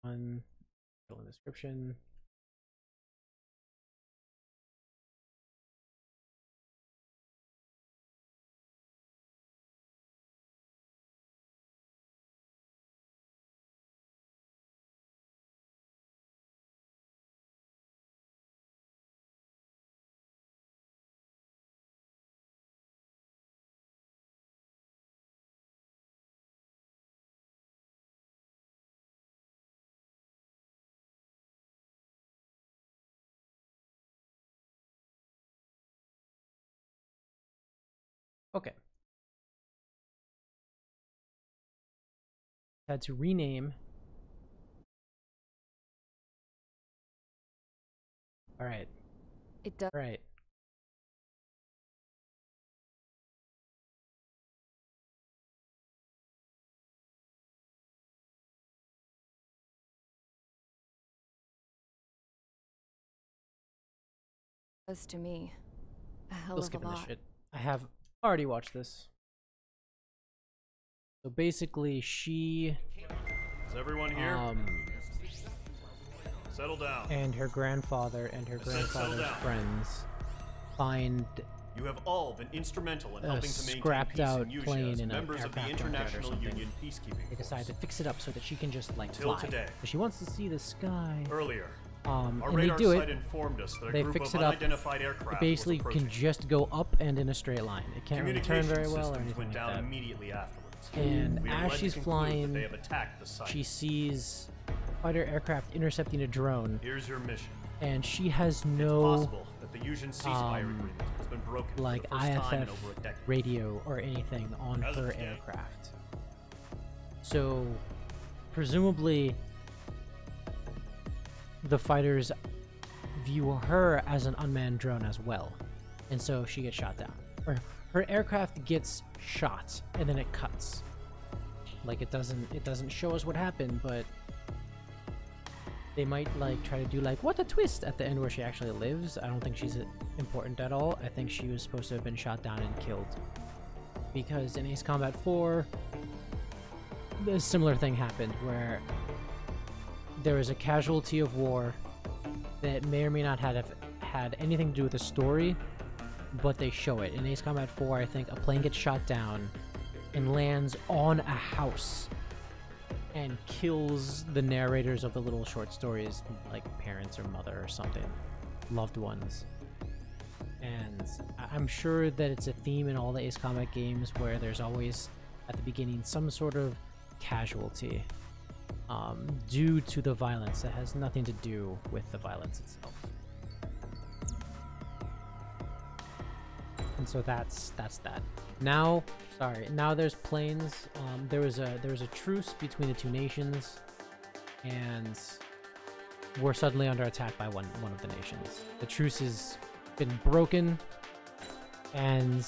on fill in description. Okay. Had to rename. All right. It does. All right. To me a hell Still of a skipping this lot. shit. I have already watched this. So basically, she. Is everyone here? Settle down. And her grandfather and her grandfather's friends find You have all been instrumental in helping to maintain scrapped peace out in Usha plane as in an members of the aircraft junkyard or International something. Union peacekeeping They decide to force. fix it up so that she can just like Till fly. today. But she wants to see the sky. Earlier, And our they radar do site it. informed us that a They group fix of it up. unidentified It aircraft basically was approaching. can just go up and in a straight line. It can't really turn Communication very well or systems anything went like down that. immediately afterwards. And We are as led to she's conclude that flying, they have attacked the site. she sees fighter aircraft intercepting a drone, Here's your mission. and she has It's no possible that the Usian ceasefire agreement has been broken like for the first time in IFF over a decade. radio or anything on As of her today. aircraft. So, presumably, the fighters view her as an unmanned drone as well, and so she gets shot down. Or her aircraft gets shot, and then it cuts. Like it doesn't show us what happened, but they might like try to do like what a twist at the end where she actually lives. I don't think she's important at all. I think she was supposed to have been shot down and killed, because in Ace Combat 4 a similar thing happened where there was a casualty of war that may or may not have had anything to do with the story, but they show it. In Ace Combat 4, I think a plane gets shot down and lands on a house and kills the narrators of the little short stories, like parents or mother or something, loved ones. And I'm sure that it's a theme in all the Ace Combat games where there's always, at the beginning, some sort of casualty due to the violence that has nothing to do with the violence itself. And so that's that. Now there's planes. There was a truce between the two nations, and we're suddenly under attack by one of the nations. The truce has been broken, and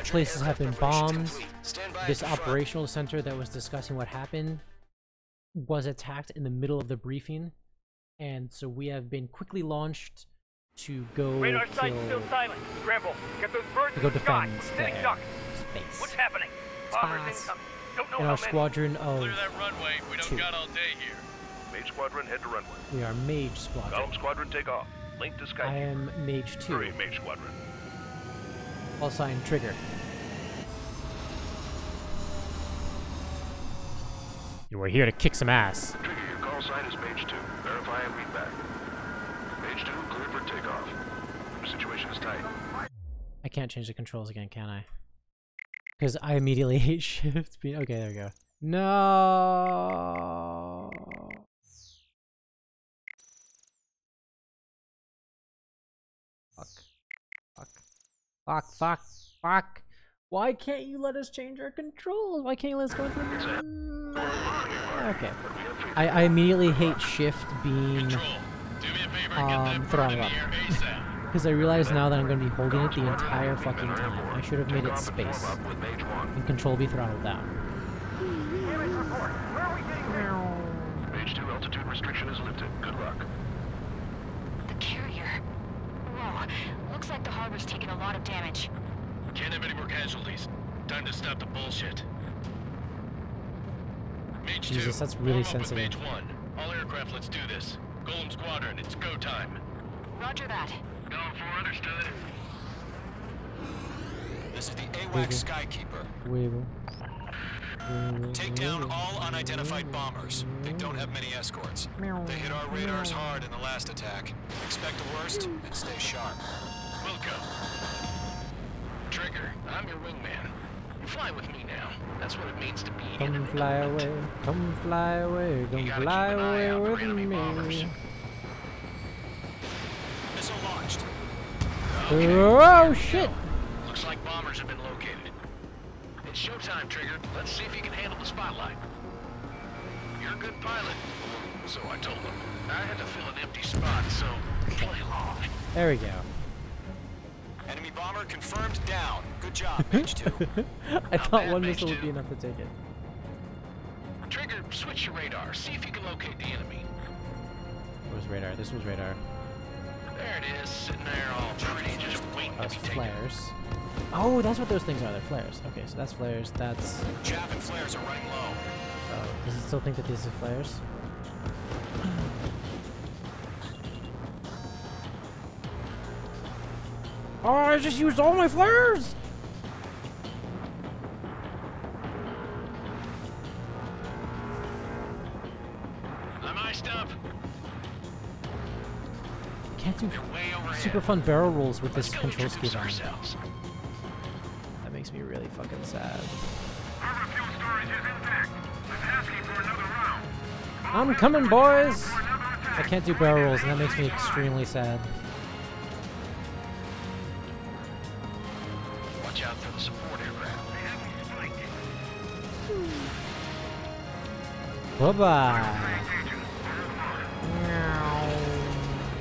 places have been bombed. This operational center that was discussing what happened was attacked in the middle of the briefing, and so we have been quickly launched to go Radar site still silent. Scramble. Get those birds to go in the sky. defend the Sitting air, duck. space. What's happening? Bombers incoming. Don't know In how our many. squadron of Clear that runway. We don't 2. got all day here. Mage Squadron, head to runway. We are Mage Squadron. Column Squadron, take off. Link to I Skype. am Mage 2. Hurry, Mage Squadron. Call sign Trigger. And we're here to kick some ass. Trigger, your call sign is Mage 2. Verify and read back. Mage 2, cleared for takeoff. Your situation is tight. I can't change the controls again, can I? Because I immediately hate shift being. Okay, there we go. No. Fuck. Fuck. Fuck. Fuck. Fuck. Why can't you let us change our controls? Why can't you let us go into the... Okay. I immediately hate shift being Control. Do me a favor and get that bird throttle in the up. air ASAP. Because I realize now that I'm going to be holding it the entire fucking time. I should have made it space. With Mage 1. And control be throttled down. Damage report. Where are we getting hit? Mage 2, altitude restriction is lifted. Good luck. The carrier. Whoa. Looks like the harbor's taken a lot of damage. Can't have any more casualties. Time to stop the bullshit. Mage Jesus, 2, that's really form up with sensitive. Mage 1. All aircraft, let's do this. Golem Squadron, it's go time. Roger that. Going for understood. This is the AWACS Skykeeper. Wiggle. Take down all unidentified bombers. They don't have many escorts. They hit our radars hard in the last attack. Expect the worst and stay sharp. Wilco. Trigger, I'm your wingman. You fly with me now. That's what it means to be in Come an fly element. away, come fly away, You come gotta fly keep an eye away out for with enemy bombers. me. Missile launched. Oh shit! Looks like bombers have been located. It's showtime, Trigger. Let's see if you can handle the spotlight. You're a good pilot. So I told them. I had to fill an empty spot, so play along. There we go. Enemy bomber confirmed down. Good job, Mage 2. I thought bad, one Mage missile would 2. be enough to take it. Trigger, switch your radar. See if you can locate the enemy. It was radar. This was radar. There it is, sitting there all pretty, just waiting to That's be taken. flares. Oh, that's what those things are. They're flares. Okay, so that's flares. That's. Chaff and flares are running low. Oh, does it still think that these are flares? Oh, I just used all my flares! I'm iced up. Can't do They're way overhead. super fun barrel rolls with Let's this go control introduce scheme on. ourselves. That makes me really fucking sad. Harbor fuel storage is intact. I'm asking for another round. I'm coming, boys! For another I attack. can't do barrel rolls, and that makes me extremely sad. Watch out for the support aircraft. They have me spiked. Bye-bye. Engaging. Over the mark.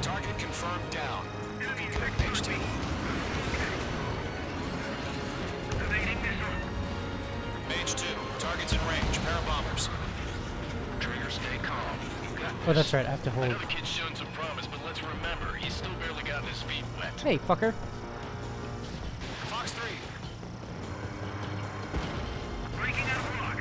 Target confirmed down. Looking good, Mage 2. Evading missile. Mage 2, target's in range. Pair of bombers. Trigger, stay calm. You got Oh, this. that's right. I have to I hold. know the kid's shown some promise, but let's remember, he's still barely gotten his feet wet. Hey, fucker. Fox 3. Breaking out of lock.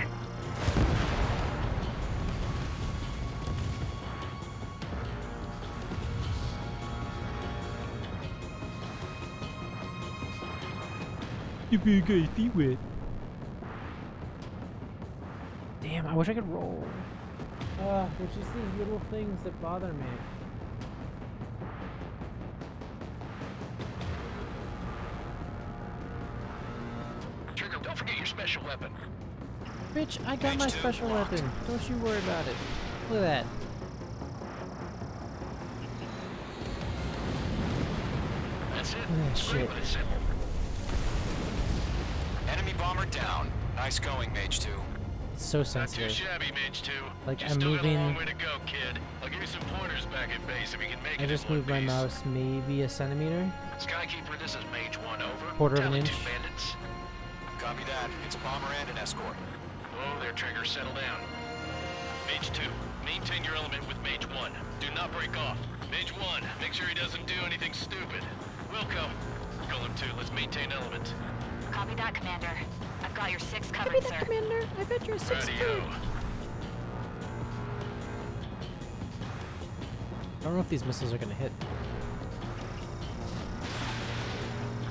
You better get your feet wet. Damn, I wish I could roll. There's just these little things that bother me. Trigger, don't forget your special weapon. Bitch, I got my Mage 2 special locked. weapon. Don't you worry about it. Look at that. That's it. Ah, Screw shit. with it, simple. Enemy bomber down. Nice going, Mage 2. It's so Not too sensitive. shabby, Mage 2. Like, you I'm still got a long moving- way to go, kid. I'll give you some pointers back at base if you can make I it just in one moved my piece. mouse maybe a centimeter. Skykeeper, this is Mage 1, over. Quarter of an Tally inch. 2 bandits. Copy that. It's a bomber and an escort. Whoa there, Trigger, settle down. Mage 2, maintain your element with Mage 1. Do not break off. Mage 1, make sure he doesn't do anything stupid. Wilco. Golem 2, let's maintain element. Copy that, Commander. I've got your 6 covered, sir. Commander. I bet you're Radio. I don't know if these missiles are gonna hit.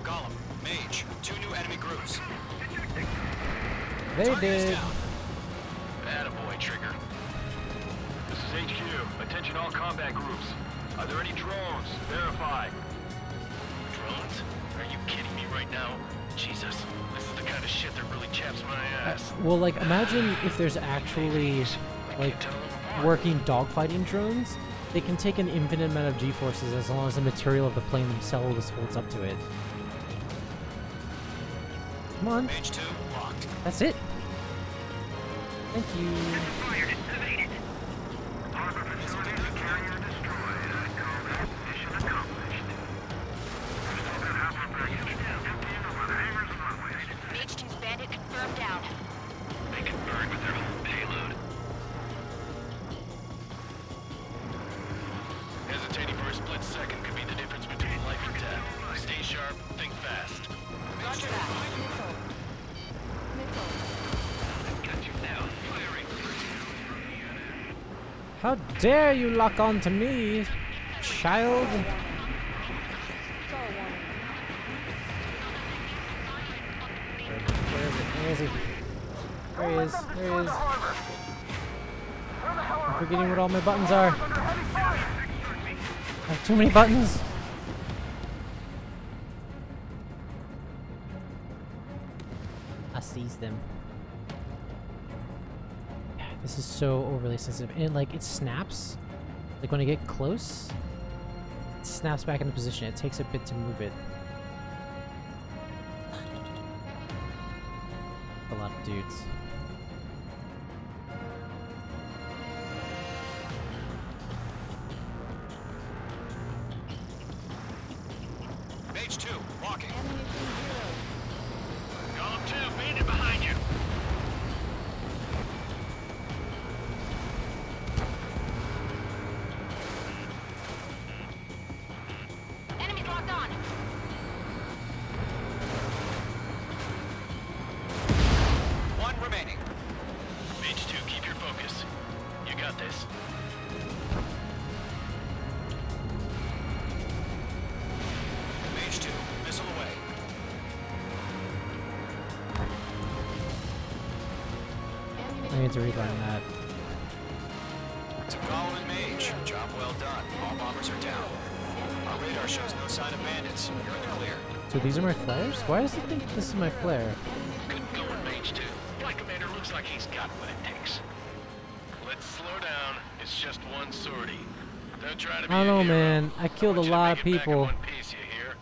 Golem, Mage, 2 new enemy groups. They Target is did. down. Attaboy, Trigger. This is HQ. Attention all combat groups. Are there any drones? Verify. Drones? Are you kidding me right now? Jesus, this is the kind of shit that really chaps my ass. Well, like, imagine if there's actually, like, working dogfighting drones. They can take an infinite amount of G-forces as long as the material of the plane themselves holds up to it. Come on, Mage 2, locked. that's it. Thank you. Fired. Evaded. Harbor facilities and carrier destroyed. I call that mission accomplished. Still got half of their units emptying over the hangars and runways. Mage 2's bandit confirmed down. They can burn with their whole payload. Hesitating for a split second could be the difference between life and death. Stay sharp, think fast. Roger that. Got you now. Firing. How dare you lock on to me, child? Where is he? There he is. There he is. I'm forgetting what all my buttons are. I have too many buttons. I seize them. This is so overly sensitive. And like it snaps. Like when I get close, it snaps back into position. It takes a bit to move it. A lot of dudes. Page 2, walking. Column 2, bandit behind you. Enemies locked on. One remaining. Page 2, keep your focus. You got this. Page 2, missile away. I need to reline that. To Column and Mage, job well done. All bombers are down. Our radar shows no sign of bandits. You're in the clear. So these are my flares? Why does it think this is my flare? Good going, Mage 2. Flight commander looks like he's got what it takes. Let's slow down. It's just one sortie. Don't try to be I don't a know, hero. man. I killed a Want you to lot make of it back in people. one piece, you hear?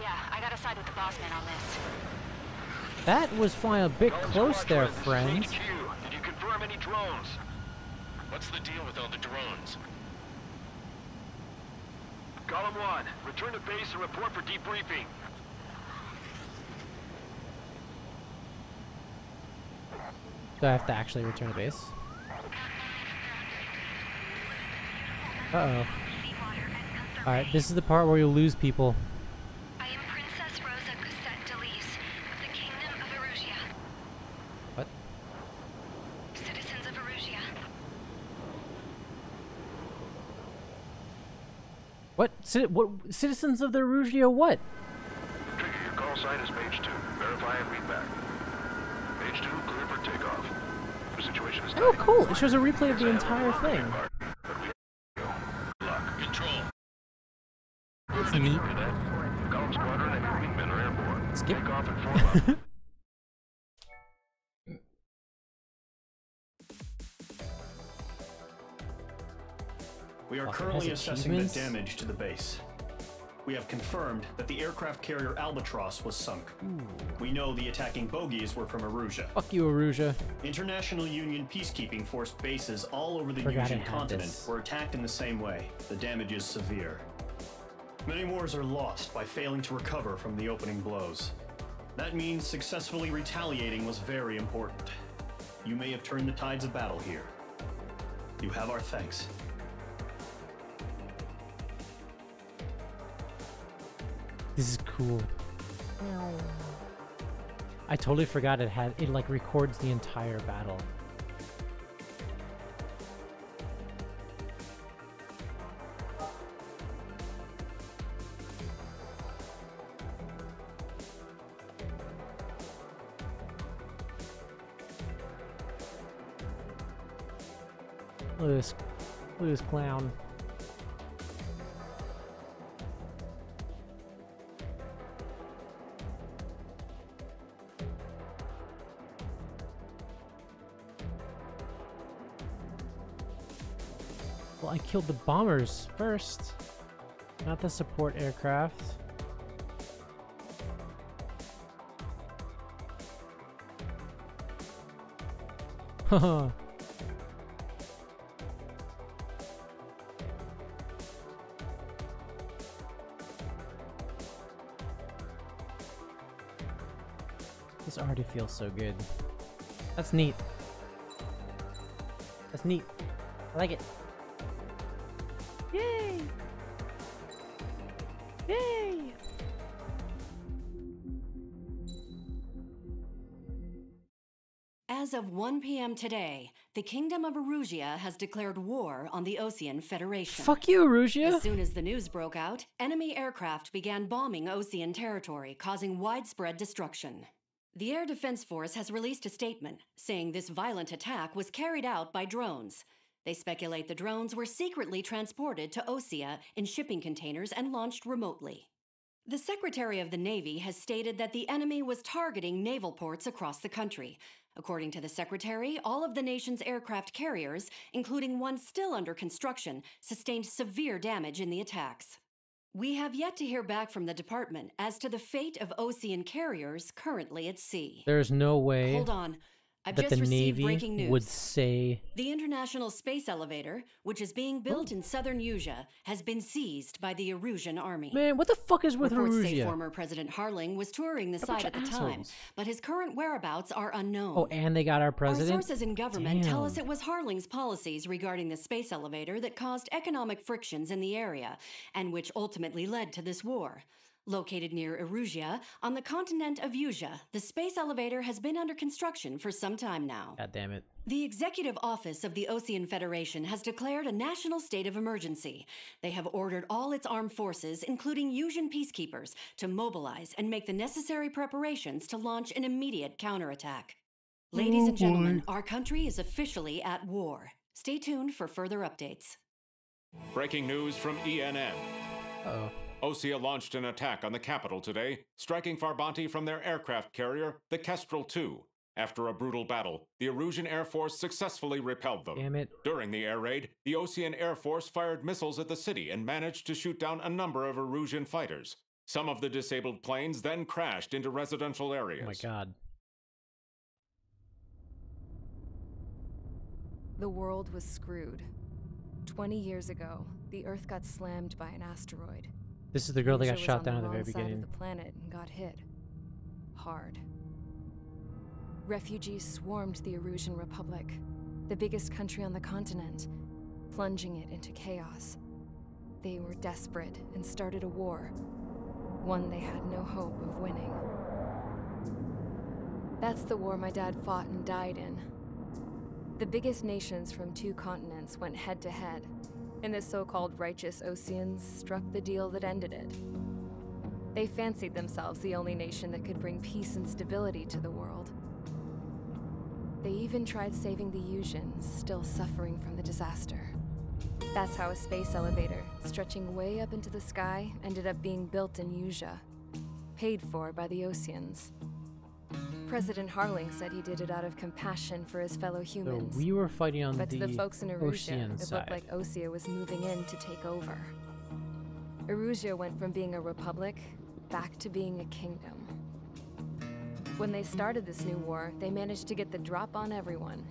Yeah, I gotta side with the boss man on this. That was flying a bit Column close Squad there, One, this is friends. HQ. Did you confirm any drones? What's the deal with all the drones? Column 1, return to base and report for debriefing. Do I have to actually return to base? Uh-oh. Alright, this is the part where you'll lose people. I am Princess Rosa Cosette Delise of the Kingdom of Erusia. What? Citizens of Erusia. What? Citizens of the Rugio what? Trigger, your call sign is Page 2. Verify and read back. Page 2, clear for takeoff. The situation is Oh, tight. cool. It shows a replay of the entire thing. Control. That's neat. After that, Column Squadron and your wingmen are airborne. Skip. Take off and form up. We are Fuck, it currently has assessing the achievements? damage to the base. We have confirmed that the aircraft carrier Albatross was sunk. We know the attacking bogies were from Erusia. Fuck you, Aruja. International Union peacekeeping force bases all over the Forgot I Eurasian had continent this. were attacked in the same way. The damage is severe. Many wars are lost by failing to recover from the opening blows. That means successfully retaliating was very important. You may have turned the tides of battle here. You have our thanks. This is cool. I totally forgot it like records the entire battle. Look at this clown. Well, I killed the bombers first, not the support aircraft. Haha. This already feels so good. That's neat. That's neat. I like it. Yay! Yay! As of 1 p.m. today, the Kingdom of Erusia has declared war on the Osean Federation. Fuck you, Erusia. As soon as the news broke out, enemy aircraft began bombing Osean territory, causing widespread destruction. The Air Defense Force has released a statement saying this violent attack was carried out by drones. They speculate the drones were secretly transported to Osea in shipping containers and launched remotely. The Secretary of the Navy has stated that the enemy was targeting naval ports across the country. According to the Secretary, all of the nation's aircraft carriers, including one still under construction, sustained severe damage in the attacks. We have yet to hear back from the department as to the fate of Osean carriers currently at sea. There's no way Hold on. I've that just the received Navy breaking news. would say... The International Space Elevator, which is being built in southern Erusia, has been seized by the Erusian army. Man, what the fuck is with Reports say Erusia? former President Harling was touring the A bunch site at of the time, assholes. but his current whereabouts are unknown. Oh, and they got our president? Our sources in government tell us Damn. it was Harling's policies regarding the space elevator that caused economic frictions in the area, and which ultimately led to this war. Located near Erusia, on the continent of Erusia, the space elevator has been under construction for some time now. God damn it. The Executive Office of the Osean Federation has declared a national state of emergency. They have ordered all its armed forces, including Erusian peacekeepers, to mobilize and make the necessary preparations to launch an immediate counterattack. Ladies and gentlemen, our country is officially at war. Stay tuned for further updates. Breaking news from ENN. Uh-oh. Osea launched an attack on the capital today, striking Farbanti from their aircraft carrier, the Kestrel II. After a brutal battle, the Erusian Air Force successfully repelled them. Damn it. During the air raid, the Osean Air Force fired missiles at the city and managed to shoot down a number of Erusian fighters. Some of the disabled planes then crashed into residential areas. Oh my god. The world was screwed. 20 years ago, the Earth got slammed by an asteroid. This is the girl that got Erusia was shot on down the at the very wrong side beginning. of the planet and got hit. Hard. Refugees swarmed the Erusian Republic, the biggest country on the continent, plunging it into chaos. They were desperate and started a war, one they had no hope of winning. That's the war my dad fought and died in. The biggest nations from 2 continents went head to head, and the so-called righteous Oseans struck the deal that ended it. They fancied themselves the only nation that could bring peace and stability to the world. They even tried saving the Erusians, still suffering from the disaster. That's how a space elevator, stretching way up into the sky, ended up being built in Erusia, paid for by the Oseans. President Harling said he did it out of compassion for his fellow So humans. we were fighting on But to the folks in Erusia, Osean it side. looked like Osea was moving in to take over. Erusia went from being a republic back to being a kingdom. When they started this new war, they managed to get the drop on everyone.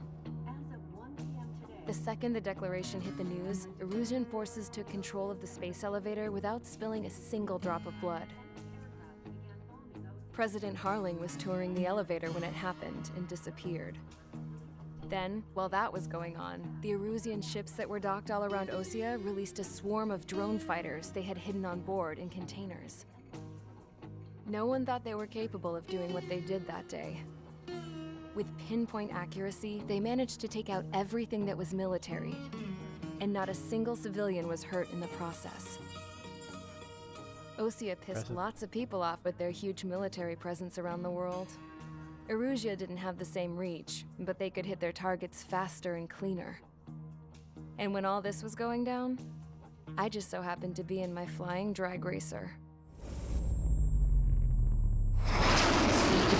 The second the declaration hit the news, Erusian forces took control of the space elevator without spilling a single drop of blood. President Harling was touring the elevator when it happened and disappeared. Then, while that was going on, the Erusian ships that were docked all around Osea released a swarm of drone fighters they had hidden on board in containers. No one thought they were capable of doing what they did that day. With pinpoint accuracy, they managed to take out everything that was military, and not a single civilian was hurt in the process. Osea pissed Impressive. lots of people off with their huge military presence around the world. Erusia didn't have the same reach, but they could hit their targets faster and cleaner. And when all this was going down, I just so happened to be in my flying drag racer.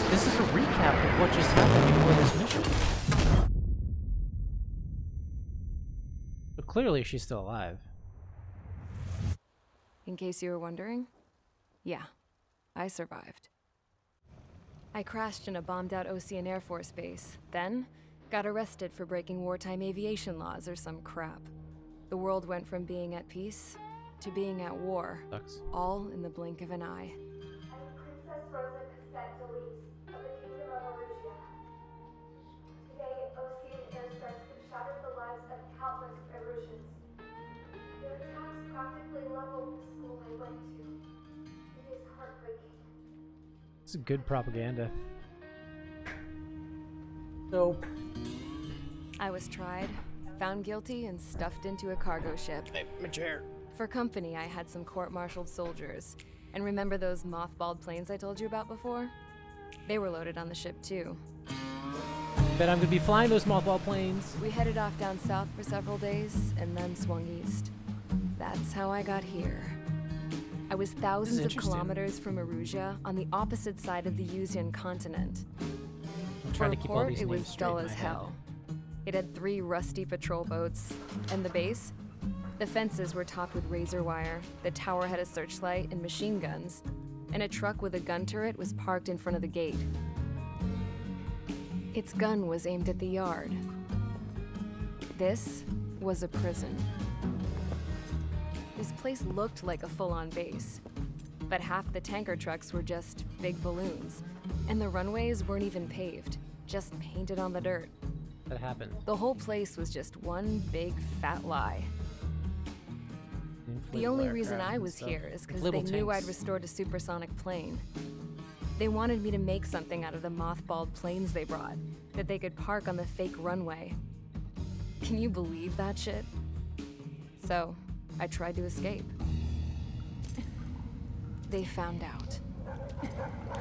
This is a recap of what just happened before this mission. But clearly she's still alive. In case you were wondering, yeah, I survived. I crashed in a bombed-out Osean Air Force base, then got arrested for breaking wartime aviation laws or some crap. The world went from being at peace to being at war, Sucks. all in the blink of an eye. Princess Rosa Cassette Delise of the Kingdom of Erusia. Today, Osean airstrikes have shattered the lives of countless Erusians. Their attacks practically leveled the school I went to. It is heartbreaking. This is good propaganda. Soap. I was tried, found guilty, and stuffed into a cargo ship. Hey, my chair. For company, I had some court-martialed soldiers. And remember those mothballed planes I told you about before? They were loaded on the ship too. Bet I'm gonna be flying those mothball planes. We headed off down south for several days, and then swung east. That's how I got here. I was thousands of kilometers from Erusia, on the opposite side of the Yuzian continent. For a port, it was dull as hell. It had 3 rusty patrol boats, and the base? The fences were topped with razor wire, the tower had a searchlight and machine guns, and a truck with a gun turret was parked in front of the gate. Its gun was aimed at the yard. This was a prison. This place looked like a full-on base, but half the tanker trucks were just big balloons, and the runways weren't even paved, just painted on the dirt. That happened. The whole place was just one big fat lie. The only reason I was here is because they knew I'd restored a supersonic plane. They wanted me to make something out of the mothballed planes they brought, that they could park on the fake runway. Can you believe that shit? So, I tried to escape. They found out,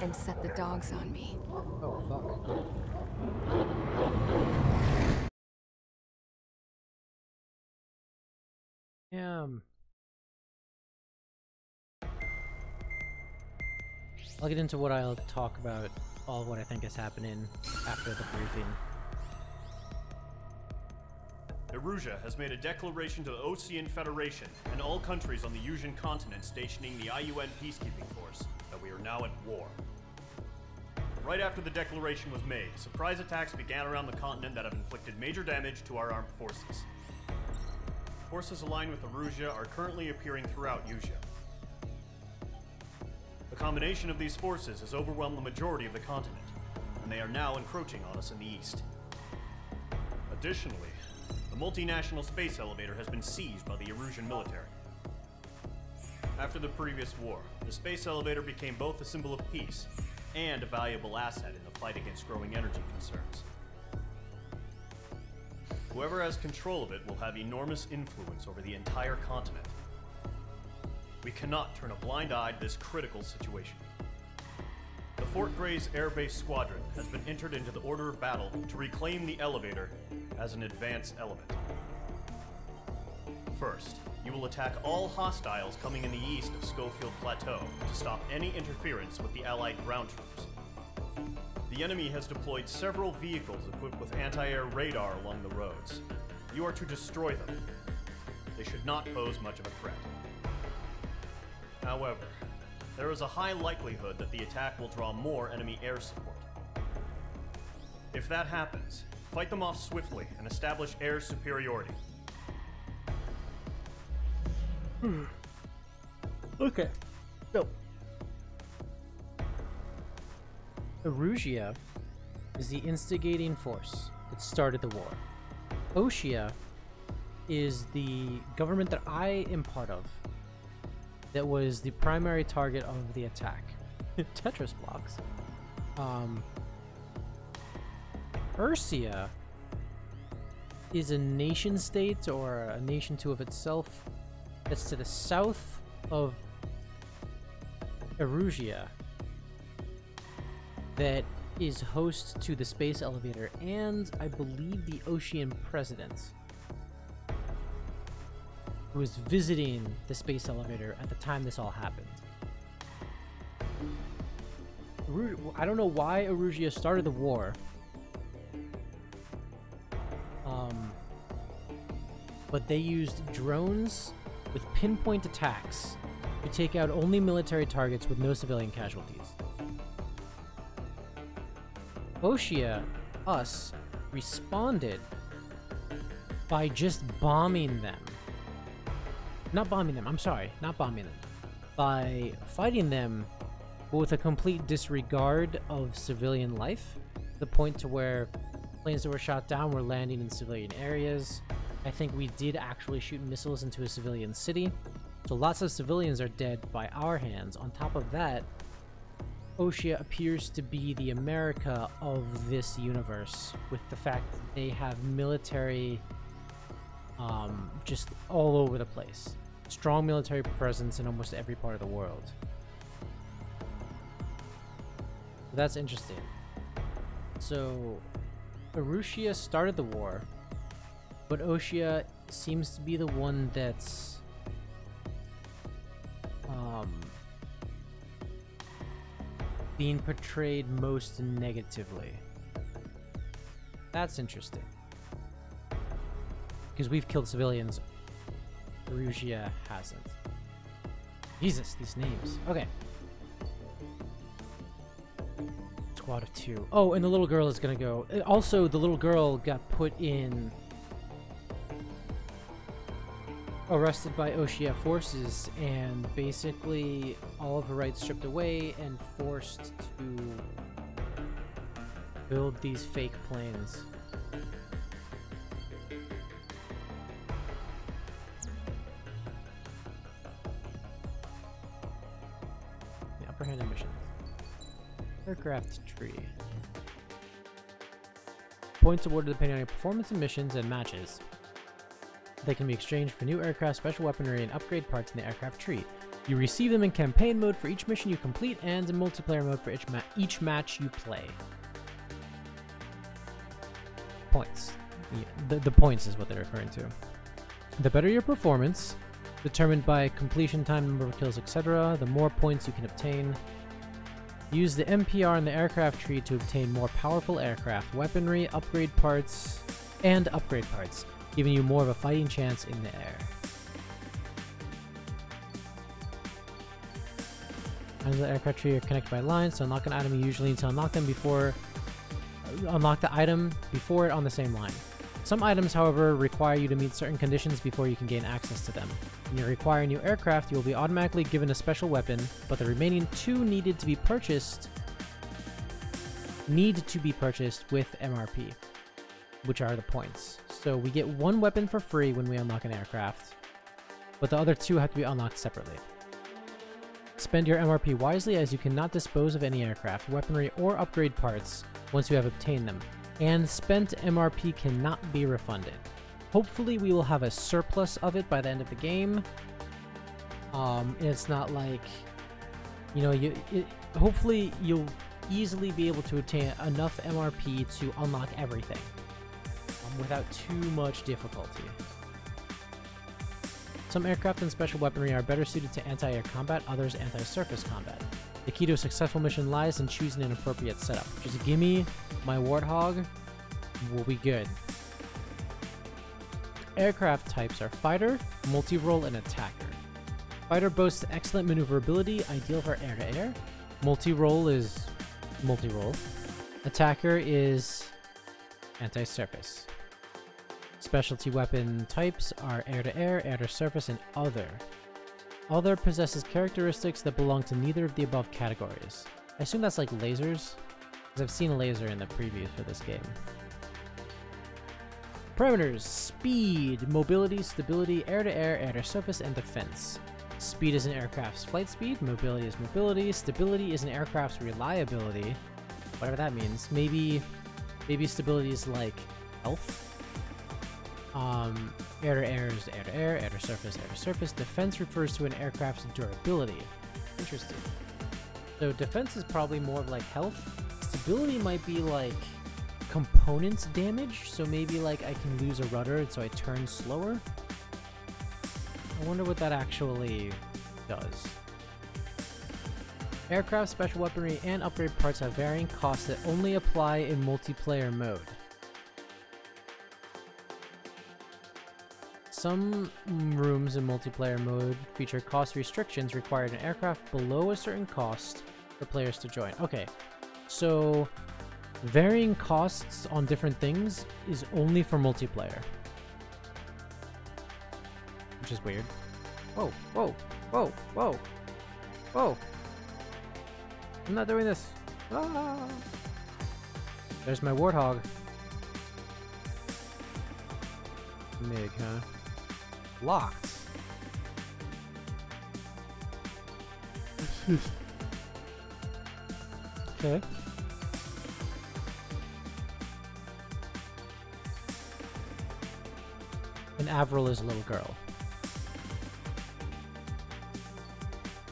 and set the dogs on me. Oh, fuck. I'll get into what I'll talk about, all of what I think is happening after the briefing. Erusia has made a declaration to the Osean Federation and all countries on the Yuzian continent stationing the IUN peacekeeping force that we are now at war. Right after the declaration was made, surprise attacks began around the continent that have inflicted major damage to our armed forces. Forces aligned with Erusia are currently appearing throughout Yusia. The combination of these forces has overwhelmed the majority of the continent, and they are now encroaching on us in the east. Additionally, the multinational space elevator has been seized by the Erusian military. After the previous war, the space elevator became both a symbol of peace and a valuable asset in the fight against growing energy concerns. Whoever has control of it will have enormous influence over the entire continent. We cannot turn a blind eye to this critical situation. The Fort Grays Air Base Squadron has been entered into the order of battle to reclaim the elevator as an advance element. First, you will attack all hostiles coming in the east of Schofield Plateau to stop any interference with the Allied ground troops. The enemy has deployed several vehicles equipped with anti-air radar along the roads. You are to destroy them. They should not pose much of a threat. However, there is a high likelihood that the attack will draw more enemy air support. If that happens, fight them off swiftly and establish air superiority. Okay. So, Erusia is the instigating force that started the war. Oshia is the government that I am part of that was the primary target of the attack. Tetris blocks. Ursia is a nation state, or a nation to of itself, that's to the south of Erusia, that is host to the space elevator and I believe the Ocean president, who was visiting the space elevator at the time this all happened. I don't know why Erusia started the war, but they used drones with pinpoint attacks to take out only military targets with no civilian casualties. Oshia, us, responded by just bombing them. Not bombing them, I'm sorry, not bombing them. By fighting them, but with a complete disregard of civilian life, to the point to where planes that were shot down were landing in civilian areas. I think we did actually shoot missiles into a civilian city, so lots of civilians are dead by our hands. On top of that, Oshia appears to be the America of this universe, with the fact that they have military just all over the place. Strong military presence in almost every part of the world. That's interesting. So, Erusia started the war, but Oshia seems to be the one that's being portrayed most negatively. That's interesting. Because we've killed civilians. Erusia hasn't. Jesus, these names. Okay. Squad of 2. Oh, and the little girl is gonna go. Also, the little girl got put in... arrested by Oshia forces, and basically all of her rights stripped away and forced to build these fake planes. The upper hand missions. Aircraft tree. Points awarded depending on your performance in missions and matches. They can be exchanged for new aircraft, special weaponry, and upgrade parts in the aircraft tree. You receive them in campaign mode for each mission you complete and in multiplayer mode for each match you play. Points. Yeah, the points is what they're referring to. The better your performance, determined by completion time, number of kills, etc., the more points you can obtain. Use the MPR in the aircraft tree to obtain more powerful aircraft, weaponry, upgrade parts, giving you more of a fighting chance in the air. Items of the aircraft tree are connected by lines, so unlock an item you usually need to unlock them before... unlock the item before it on the same line. Some items, however, require you to meet certain conditions before you can gain access to them. When you require a new aircraft, you will be automatically given a special weapon, but the remaining 2 need to be purchased with MRP, which are the points. So we get 1 weapon for free when we unlock an aircraft, but the other 2 have to be unlocked separately. Spend your MRP wisely, as you cannot dispose of any aircraft, weaponry, or upgrade parts once you have obtained them, and spent MRP cannot be refunded. Hopefully we will have a surplus of it by the end of the game. It's not like, you know, hopefully you'll easily be able to obtain enough MRP to unlock everything without too much difficulty. Some aircraft and special weaponry are better suited to anti-air combat, others anti-surface combat. The key to a successful mission lies in choosing an appropriate setup. Just gimme my Warthog, we'll be good. Aircraft types are fighter, multi-role, and attacker. Fighter boasts excellent maneuverability, ideal for air-to-air. Multi-role is multi-role. Attacker is anti-surface. Specialty weapon types are air-to-air, air-to-surface, and other. Other possesses characteristics that belong to neither of the above categories. I assume that's like lasers, because I've seen a laser in the previews for this game. Parameters: speed, mobility, stability, air-to-air, air-to-surface, and defense. Speed is an aircraft's flight speed, mobility is mobility, stability is an aircraft's reliability, whatever that means. Maybe stability is like health. Air-to-air is air-to-air, air-to-surface, air-to-surface. Defense refers to an aircraft's durability. Interesting. So defense is probably more of like health. Stability might be like components damage, so maybe like I can lose a rudder so I turn slower. I wonder what that actually does. Aircraft, special weaponry, and upgrade parts have varying costs that only apply in multiplayer mode. Some rooms in multiplayer mode feature cost restrictions requiring an aircraft below a certain cost for players to join. Okay, so varying costs on different things is only for multiplayer, which is weird. Whoa, whoa, whoa, whoa, whoa. I'm not doing this. Ah. There's my Warthog. MiG, huh? Locked. Okay. And Avril is a little girl.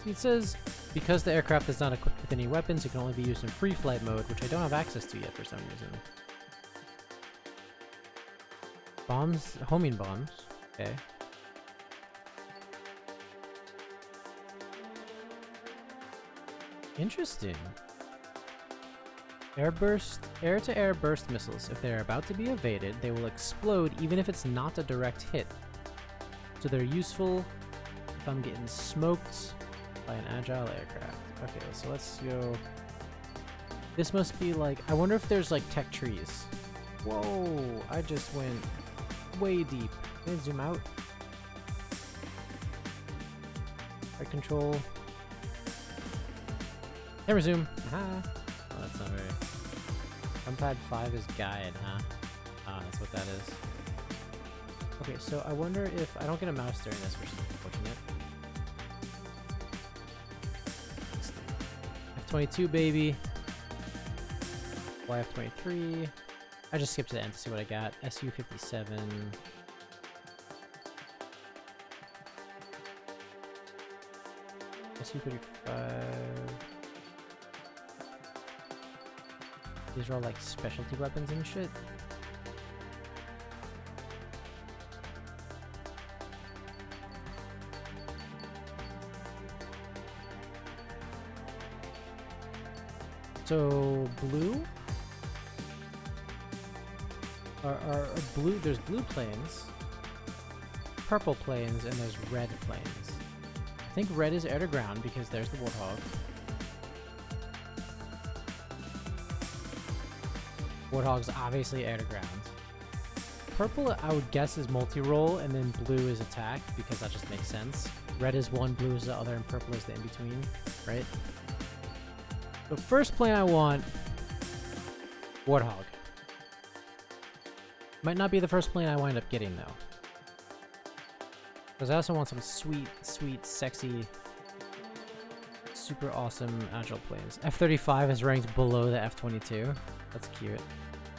See, it says, because the aircraft is not equipped with any weapons, it can only be used in free flight mode, which I don't have access to yet for some reason. Bombs, homing bombs. Okay. Interesting. Air-to-air burst missiles. If they are about to be evaded, they will explode even if it's not a direct hit. So they're useful if I'm getting smoked by an agile aircraft. Okay, so let's go. This must be like, I wonder if there's like tech trees. Whoa, I just went way deep. Can I zoom out? Right control. Never zoom. Aha. Oh, that's not very. Numpad 5 is guide, huh? Ah, that's what that is. Okay, so I wonder if I don't get a mouse during this, which is unfortunate. F-22, baby. YF-23. I just skipped to the end to see what I got. Su-57. Su-35. These are all like specialty weapons and shit. So blue are blue. There's blue planes, purple planes, and there's red planes. I think red is air to ground because there's the Warthog. Warthog's obviously air to ground. Purple, I would guess, is multi-role, and then blue is attack because that just makes sense. Red is one, blue is the other, and purple is the in-between, right? The first plane I want, Warthog. Might not be the first plane I wind up getting, though. Because I also want some sweet, sweet, sexy, super awesome agile planes. F-35 is ranked below the F-22. That's cute.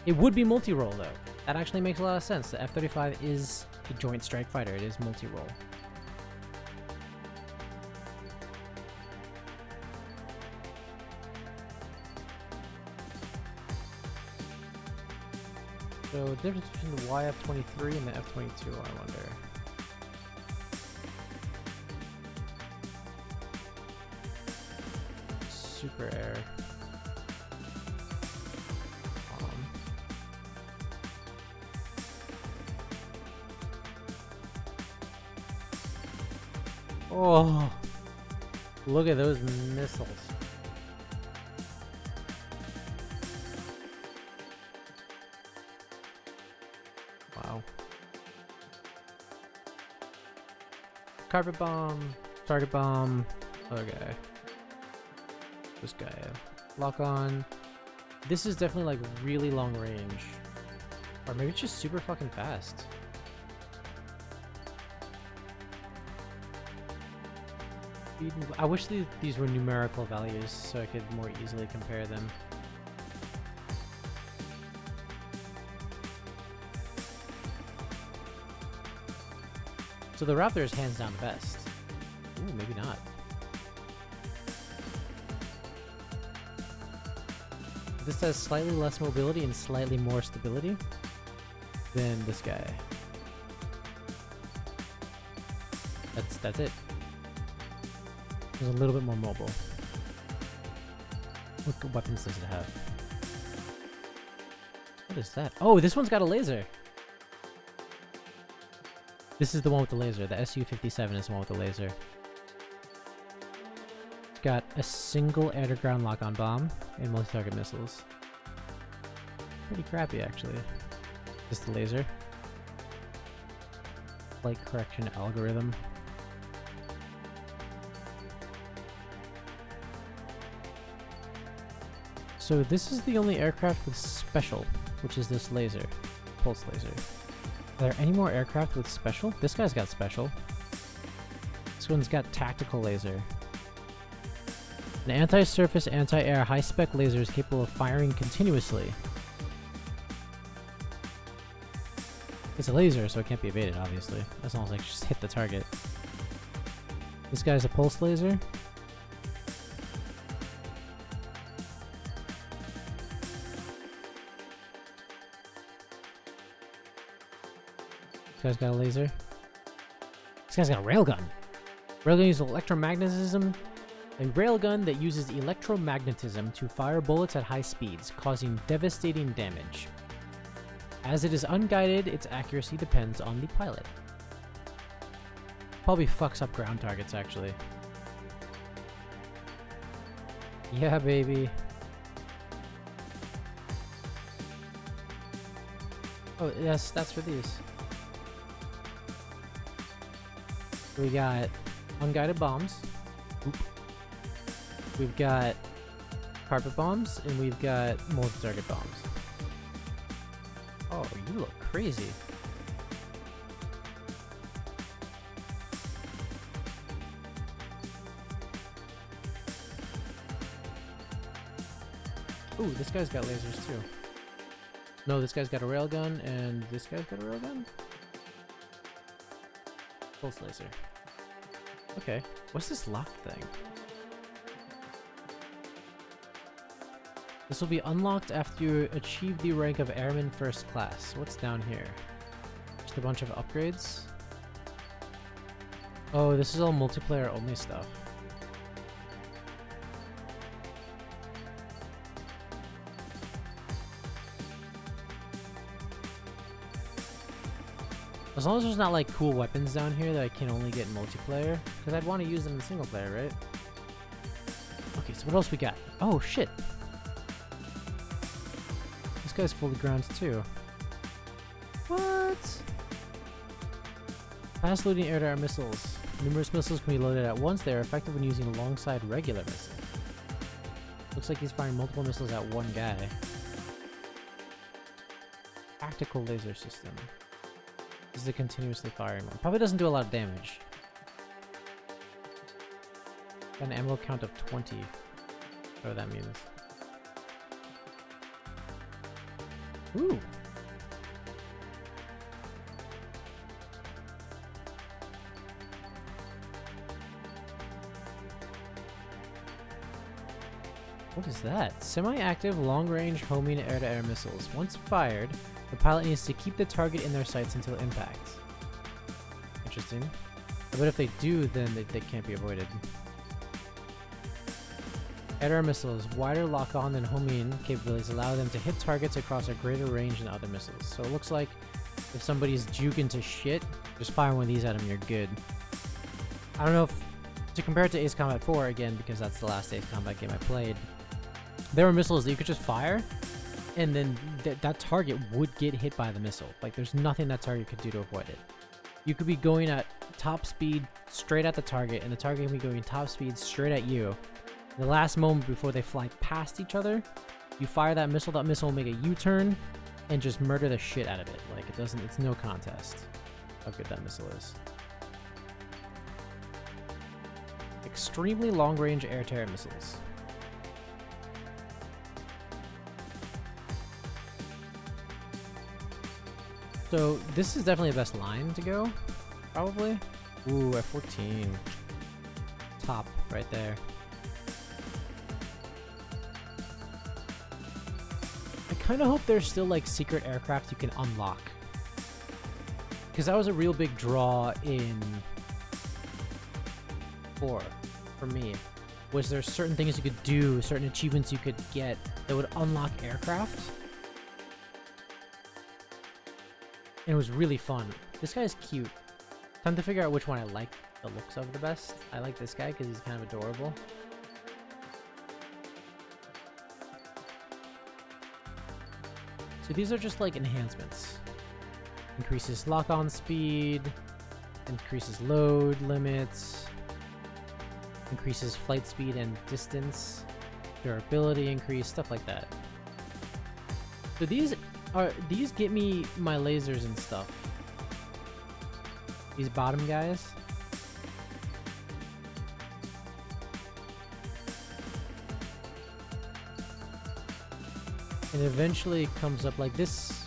It would be multi-role, though. That actually makes a lot of sense. The F-35 is a joint strike fighter. It is multi-role. So, the difference between the YF-23 and the F-22, I wonder. Super air. Oh, look at those missiles. Wow. Carpet bomb, target bomb, other guy. This guy. Lock on. This is definitely like really long range. Or maybe it's just super fucking fast. I wish these were numerical values so I could more easily compare them. So the Raptor is hands down the best. Ooh, maybe not. This has slightly less mobility and slightly more stability than this guy. That's it. It's a little bit more mobile. What weapons does it have? What is that? Oh, this one's got a laser. This is the one with the laser. The Su-57 is the one with the laser. It's got a single air-to-ground lock-on bomb and multi-target missiles. Pretty crappy, actually. Just the laser. Flight correction algorithm. So this is the only aircraft with special, which is this laser, pulse laser. Are there any more aircraft with special? This guy's got special. This one's got tactical laser. An anti-surface, anti-air, high-spec laser is capable of firing continuously. It's a laser, so it can't be evaded, obviously. That's almost like just hit the target. This guy's a pulse laser. This guy's got a laser. This guy's got a railgun. Railgun uses electromagnetism. A railgun that uses electromagnetism to fire bullets at high speeds, causing devastating damage. As it is unguided, its accuracy depends on the pilot. Probably fucks up ground targets, actually. Yeah, baby. Oh, yes, that's for these. We got unguided bombs. Oop. We've got carpet bombs, and we've got multi-target bombs. Oh, you look crazy. Ooh, this guy's got lasers too. No, this guy's got a railgun, and this guy's got a railgun? Pulse laser. Okay, what's this lock thing? This will be unlocked after you achieve the rank of Airman First Class. What's down here? Just a bunch of upgrades. Oh, this is all multiplayer only stuff. As long as there's not like cool weapons down here that I can only get in multiplayer, because I'd want to use them in single player, right? Okay, so what else we got? Oh shit! This guy's fully grounded too. What? Fast loading air-to-air missiles. Numerous missiles can be loaded at once. They are effective when using alongside regular missiles. Looks like he's firing multiple missiles at one guy. Tactical laser system. This is a continuously firing one. Probably doesn't do a lot of damage. Got an ammo count of 20. Whatever that means. Ooh. What is that? Semi-active, long-range homing air-to-air missiles. Once fired, the pilot needs to keep the target in their sights until impact. Interesting. But if they do, then they can't be avoided. Air-to-air missiles. Wider lock-on than homing capabilities allow them to hit targets across a greater range than other missiles. So it looks like if somebody's juking to shit, just fire one of these at them, you're good. I don't know if to compare it to Ace Combat 4 again, because that's the last Ace Combat game I played. There were missiles that you could just fire, and then that target would get hit by the missile. Like, there's nothing that target could do to avoid it. You could be going at top speed straight at the target, and the target can be going top speed straight at you. The last moment before they fly past each other, you fire that missile will make a U-turn and just murder the shit out of it. Like, it's no contest how good that missile is. Extremely long-range air-to-air missiles. So this is definitely the best line to go, probably. Ooh, F-14. Top right there. I kind of hope there's still like secret aircraft you can unlock. Because that was a real big draw in 4 for me. Was there certain things you could do, certain achievements you could get that would unlock aircraft? And it was really fun. This guy's cute. Time to figure out which one I like the looks of the best. I like this guy because he's kind of adorable. So these are just like enhancements. Increases lock-on speed, increases load limits, increases flight speed and distance, durability increase, stuff like that. So these get me my lasers and stuff. These bottom guys. And eventually it comes up like this.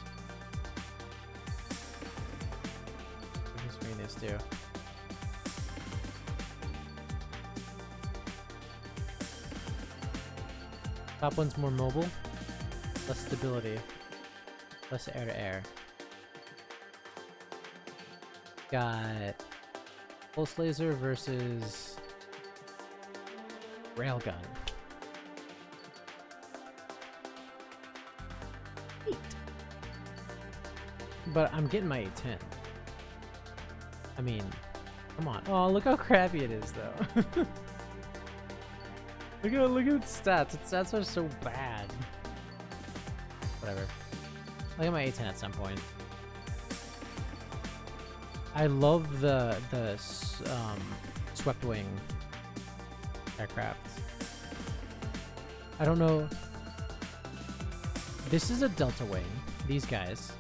What does Venus do? Top one's more mobile, less stability, less air to air. Got pulse laser versus railgun. Neat. But I'm getting my A10. I mean, come on. Oh, look how crappy it is, though. Look at its stats. Its stats are so bad. Whatever. I'll get my A10 at some point. I love the swept wing aircraft. I don't know. This is a Delta Wing. These guys.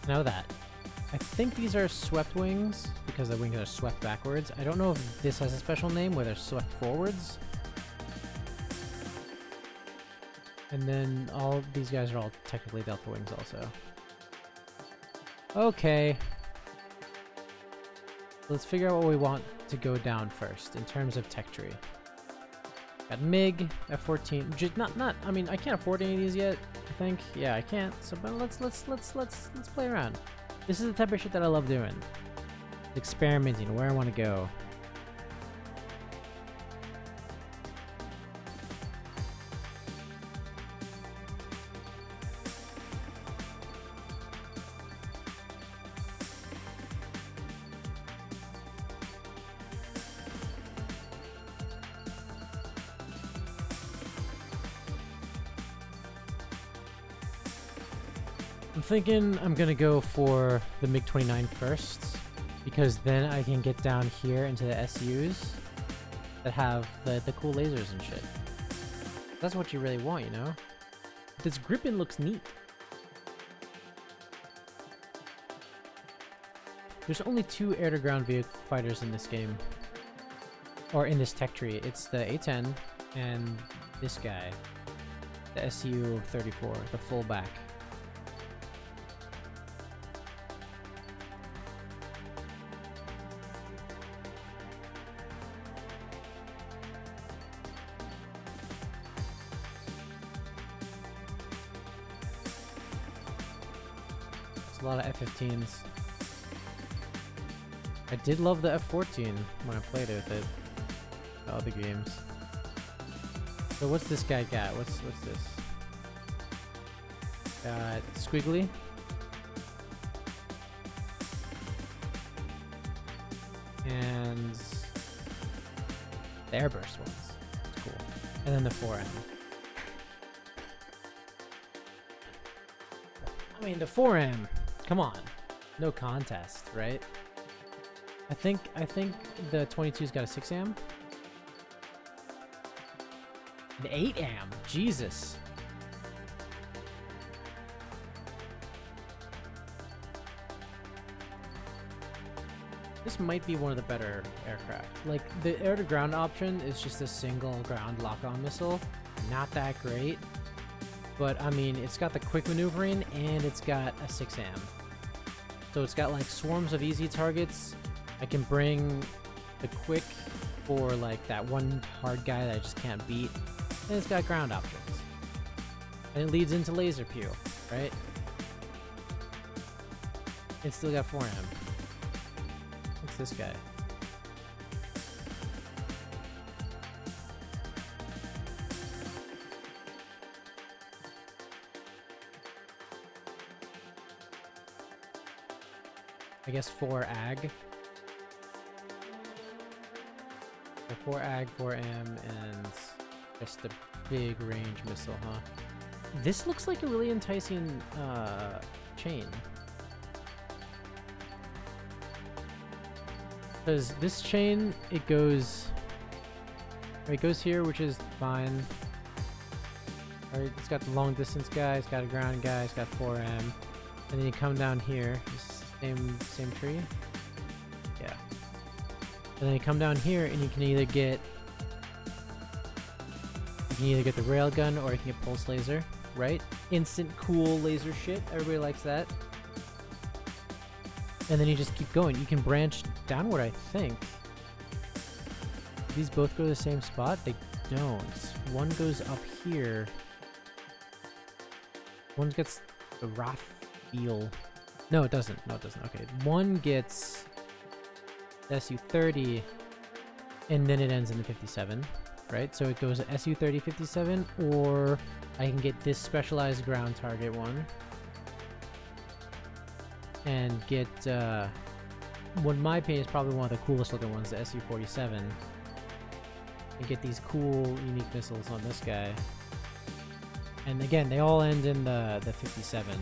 Know that. I think these are swept wings because the wings are swept backwards. I don't know if this has a special name where they're swept forwards. And then all these guys are all technically Delta Wings also. Okay. Let's figure out what we want to go down first in terms of tech tree. Got MiG, F-14. Just not. I mean, I can't afford any of these yet. I think. Yeah, I can't. So, but let's play around. This is the type of shit that I love doing. Experimenting where I want to go. I'm thinking I'm gonna go for the MiG-29 first, because then I can get down here into the SUs that have the cool lasers and shit. That's what you really want, you know? This Gripen looks neat. There's only 2 air-to-ground vehicle fighters in this game. Or in this tech tree. It's the A-10 and this guy. The Su-34, the fullback. A lot of F-15s. I did love the F-14 when I played it with the other games. So what's this guy got? What's this? Got Squiggly. And the airburst ones. That's cool. And then the 4M. I mean, the 4M. Come on, no contest, right? I think the 22's got a 6am. The 8am, Jesus. This might be one of the better aircraft. Like, the air-to-ground option is just a single ground lock-on missile. Not that great. But, I mean, it's got the quick maneuvering, and it's got a 6am. So it's got, like, swarms of easy targets. I can bring the quick for, like, that one hard guy that I just can't beat. And it's got ground options. And it leads into laser pew, right? It's still got 4M. What's this guy? I guess 4 AG. So 4 AG, 4M, and just a big range missile, huh? This looks like a really enticing chain. Because this chain, it goes here, which is fine. Alright, it's got the long distance guy, it's got a ground guy, it's got 4M. And then you come down here, same tree. Yeah. And then you come down here and you can either get You can either get the railgun or you can get pulse laser, right? Instant cool laser shit. Everybody likes that. And then you just keep going. You can branch downward, I think. These both go to the same spot? They don't. One goes up here. One gets the Raphael. No, it doesn't. No, it doesn't. Okay. One gets the SU-30, and then it ends in the 57, right? So it goes SU-30, 57, or I can get this specialized ground target one. And get, what in my opinion is probably one of the coolest looking ones, the SU-47. And get these cool, unique missiles on this guy. And again, they all end in the 57.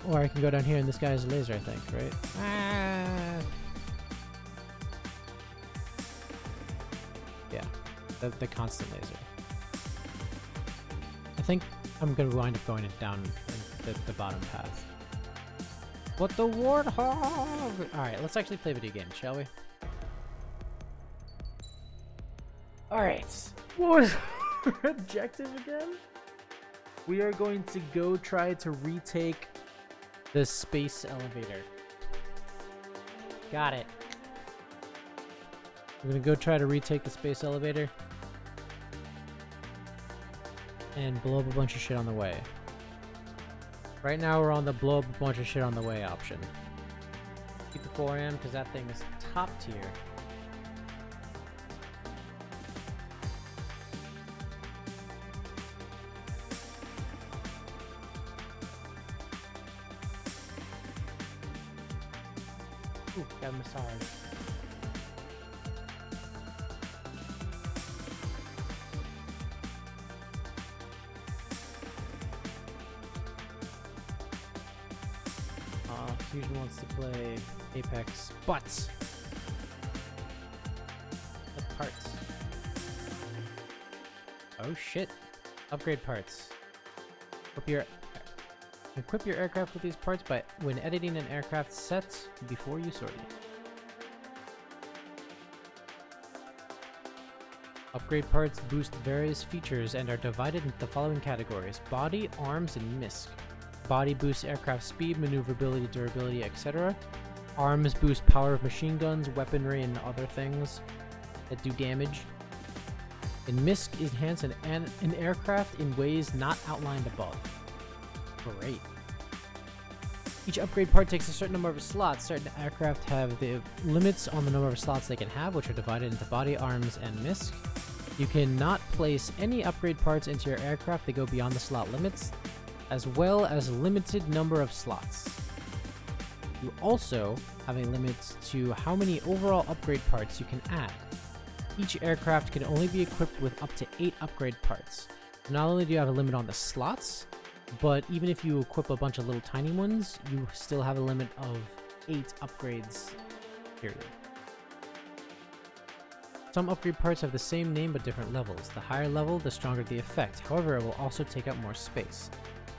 Or I can go down here and this guy has a laser, I think, right? Ah! Yeah, the constant laser. I think I'm gonna wind up going down the bottom path. What the warthog? Alright, let's actually play a video game, shall we? Alright. What was our objective again? We are going to go try to retake the space elevator. Got it. We're gonna go try to retake the space elevator and blow up a bunch of shit on the way. Right now we're on the blow up a bunch of shit on the way option. Keep the 4M because that thing is top tier. Ooh, got a massage. Fusion wants to play Apex, but the parts. Oh shit! Upgrade parts. Equip your aircraft with these parts by when editing an aircraft set before you sort it. Upgrade parts boost various features and are divided into the following categories: body, arms, and MISC. Body boosts aircraft speed, maneuverability, durability, etc. Arms boost power of machine guns, weaponry, and other things that do damage. And MISC enhance an aircraft in ways not outlined above. Great. Each upgrade part takes a certain number of slots. Certain aircraft have the limits on the number of slots they can have, which are divided into body, arms, and MISC. You cannot place any upgrade parts into your aircraft that go beyond the slot limits, as well as a limited number of slots. You also have a limit to how many overall upgrade parts you can add. Each aircraft can only be equipped with up to 8 upgrade parts. So not only do you have a limit on the slots, but even if you equip a bunch of little tiny ones, you still have a limit of 8 upgrades, period. Some upgrade parts have the same name but different levels. The higher level, the stronger the effect. However, it will also take up more space.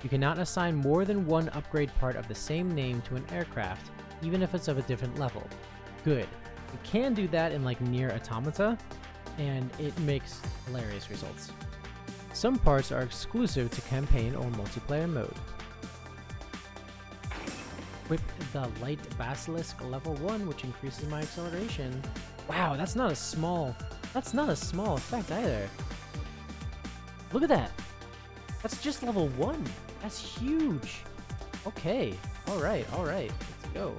You cannot assign more than one upgrade part of the same name to an aircraft, even if it's of a different level. Good. You can do that in like Nier Automata, and it makes hilarious results. Some parts are exclusive to campaign or multiplayer mode. Equip the Light Basilisk level 1, which increases my acceleration. Wow, that's not a small effect either. Look at that. That's just level 1. That's huge. Okay. Alright. Let's go.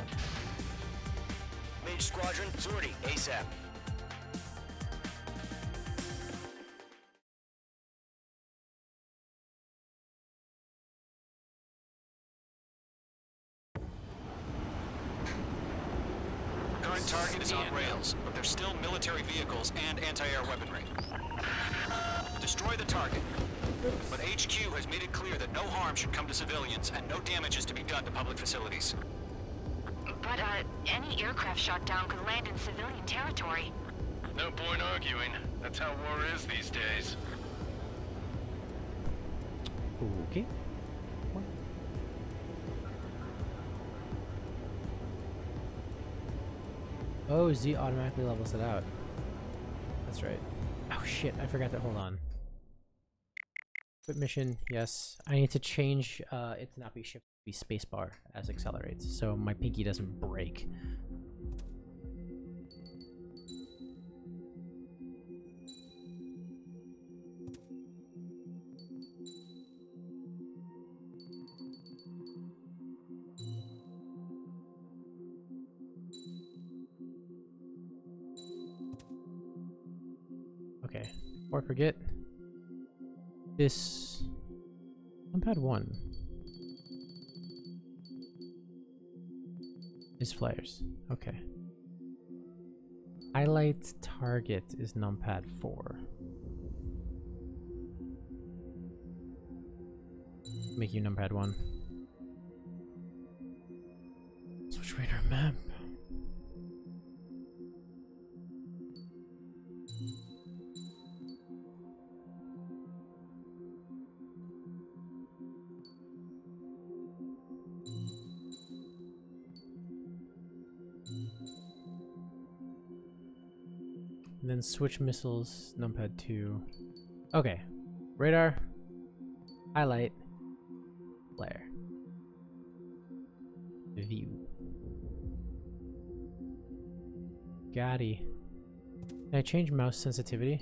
Mage Squadron, sortie, ASAP. Current target is on rails, but there's still military vehicles and anti-air weaponry. Destroy the target. But HQ has made it clear that no harm should come to civilians and no damage is to be done to public facilities. But, any aircraft shot down could land in civilian territory. No point arguing. That's how war is these days. Okay. Oh, Z automatically levels it out. That's right. Oh shit, I forgot that. Hold on. Quit mission, yes. I need to change it to not be shift, to be spacebar as accelerates, so my pinky doesn't break. Okay, before I forget, this numpad 1 is flares. Okay. Highlight target is numpad 4. Make you numpad 1. Switch radar map. And then switch missiles, numpad 2. Okay. Radar, highlight, flare. View. Gotti. Can I change mouse sensitivity?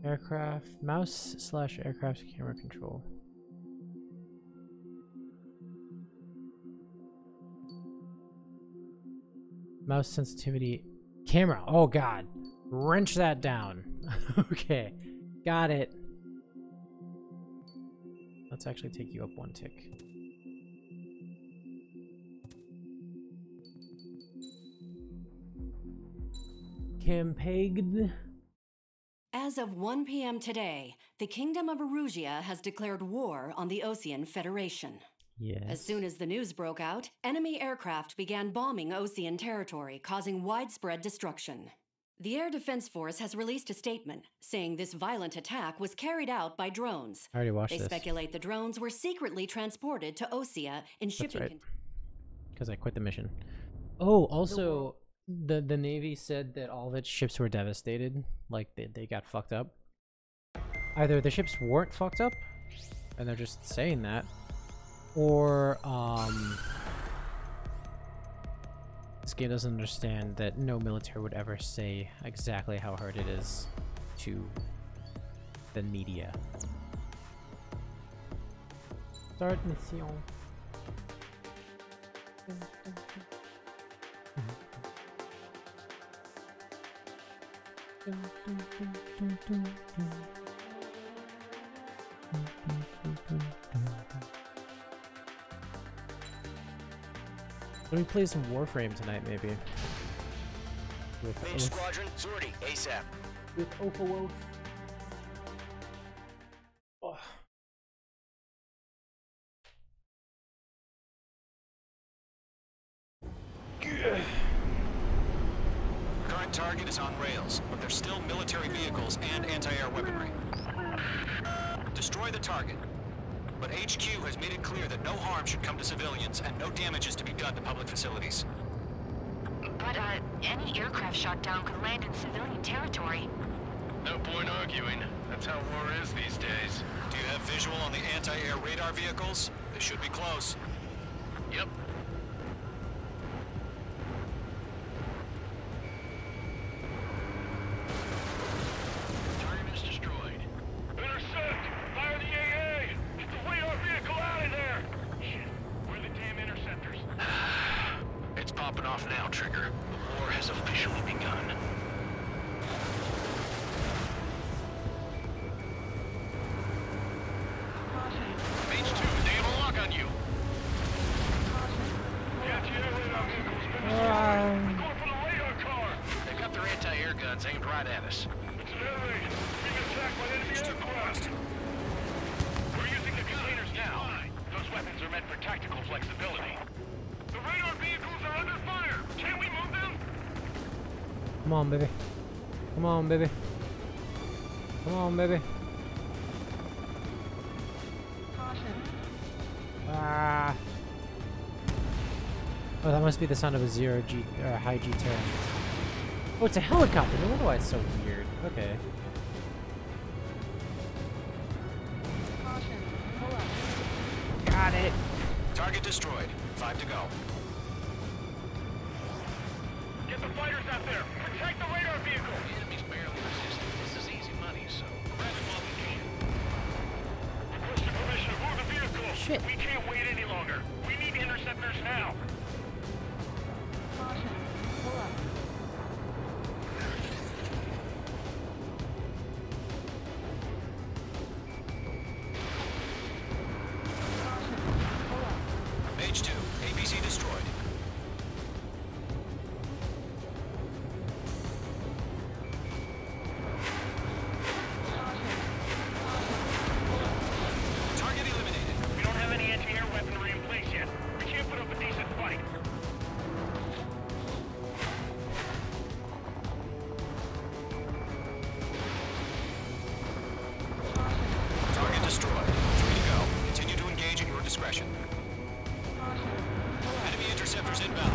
Aircraft, mouse / aircraft camera control. Mouse sensitivity. Camera. Oh god. Wrench that down. Okay. Got it. Let's actually take you up 1 tick. Campaign. As of 1 p.m. today, the Kingdom of Erusia has declared war on the Osean Federation. Yes. As soon as the news broke out, enemy aircraft began bombing Osean territory, causing widespread destruction. The Air Defense Force has released a statement saying this violent attack was carried out by drones. I already watched They this. speculate the drones were secretly transported to Osea in shipping. That's right. Because I quit the mission. Oh, also, the Navy said that all of its ships were devastated. Like, they got fucked up. Either the ships weren't fucked up, and they're just saying that, or, this game doesn't understand that no military would ever say exactly how hard it is to the media. Start mission. Let me play some Warframe tonight, maybe. With Main squadron, Zordy, ASAP. With Opal. Oh. Current target is on rails, but there's still military vehicles and anti-air weaponry. Destroy the target. But HQ has made it clear that no harm should come to civilians and no damage is to be done to public facilities. But, any aircraft shot down could land in civilian territory. No point arguing. That's how war is these days. Do you have visual on the anti-air radar vehicles? They should be close. Yep. Target is destroyed. Intercept! Fire the AA! Get the radar vehicle out of there! Shit, where are the damn interceptors? It's popping off now, Trigger. The war has officially begun. H2, they have a lock on you. Get the radar vehicles finished. We're going for the radar car! They've got their anti-air guns aimed right at us. It's an air raid. Being attacked by enemy aircraft. We're using the containers now. Those weapons are meant for tactical flexibility. The radar vehicles are under fire. Can we move them? Come on, baby. Come on, baby. Come on, baby. Ah. Oh, that must be the sound of a zero G or a high G turn. Oh, it's a helicopter. No wonder why it's so weird. Okay. Got it. Target destroyed. 5 to go. Get the fighters out there! Protect the radar vehicle! The enemy's barely resisting. This is easy money, so grab them while we can. Requesting permission to move the vehicle! Shit. We can't wait any longer. We need interceptors now! Page 2. ABC destroyed. Target eliminated. We don't have any anti-air weaponry in place yet. We can't put up a decent fight. Target destroyed. 3 to go. Continue to engage at your discretion. Enemy interceptors inbound.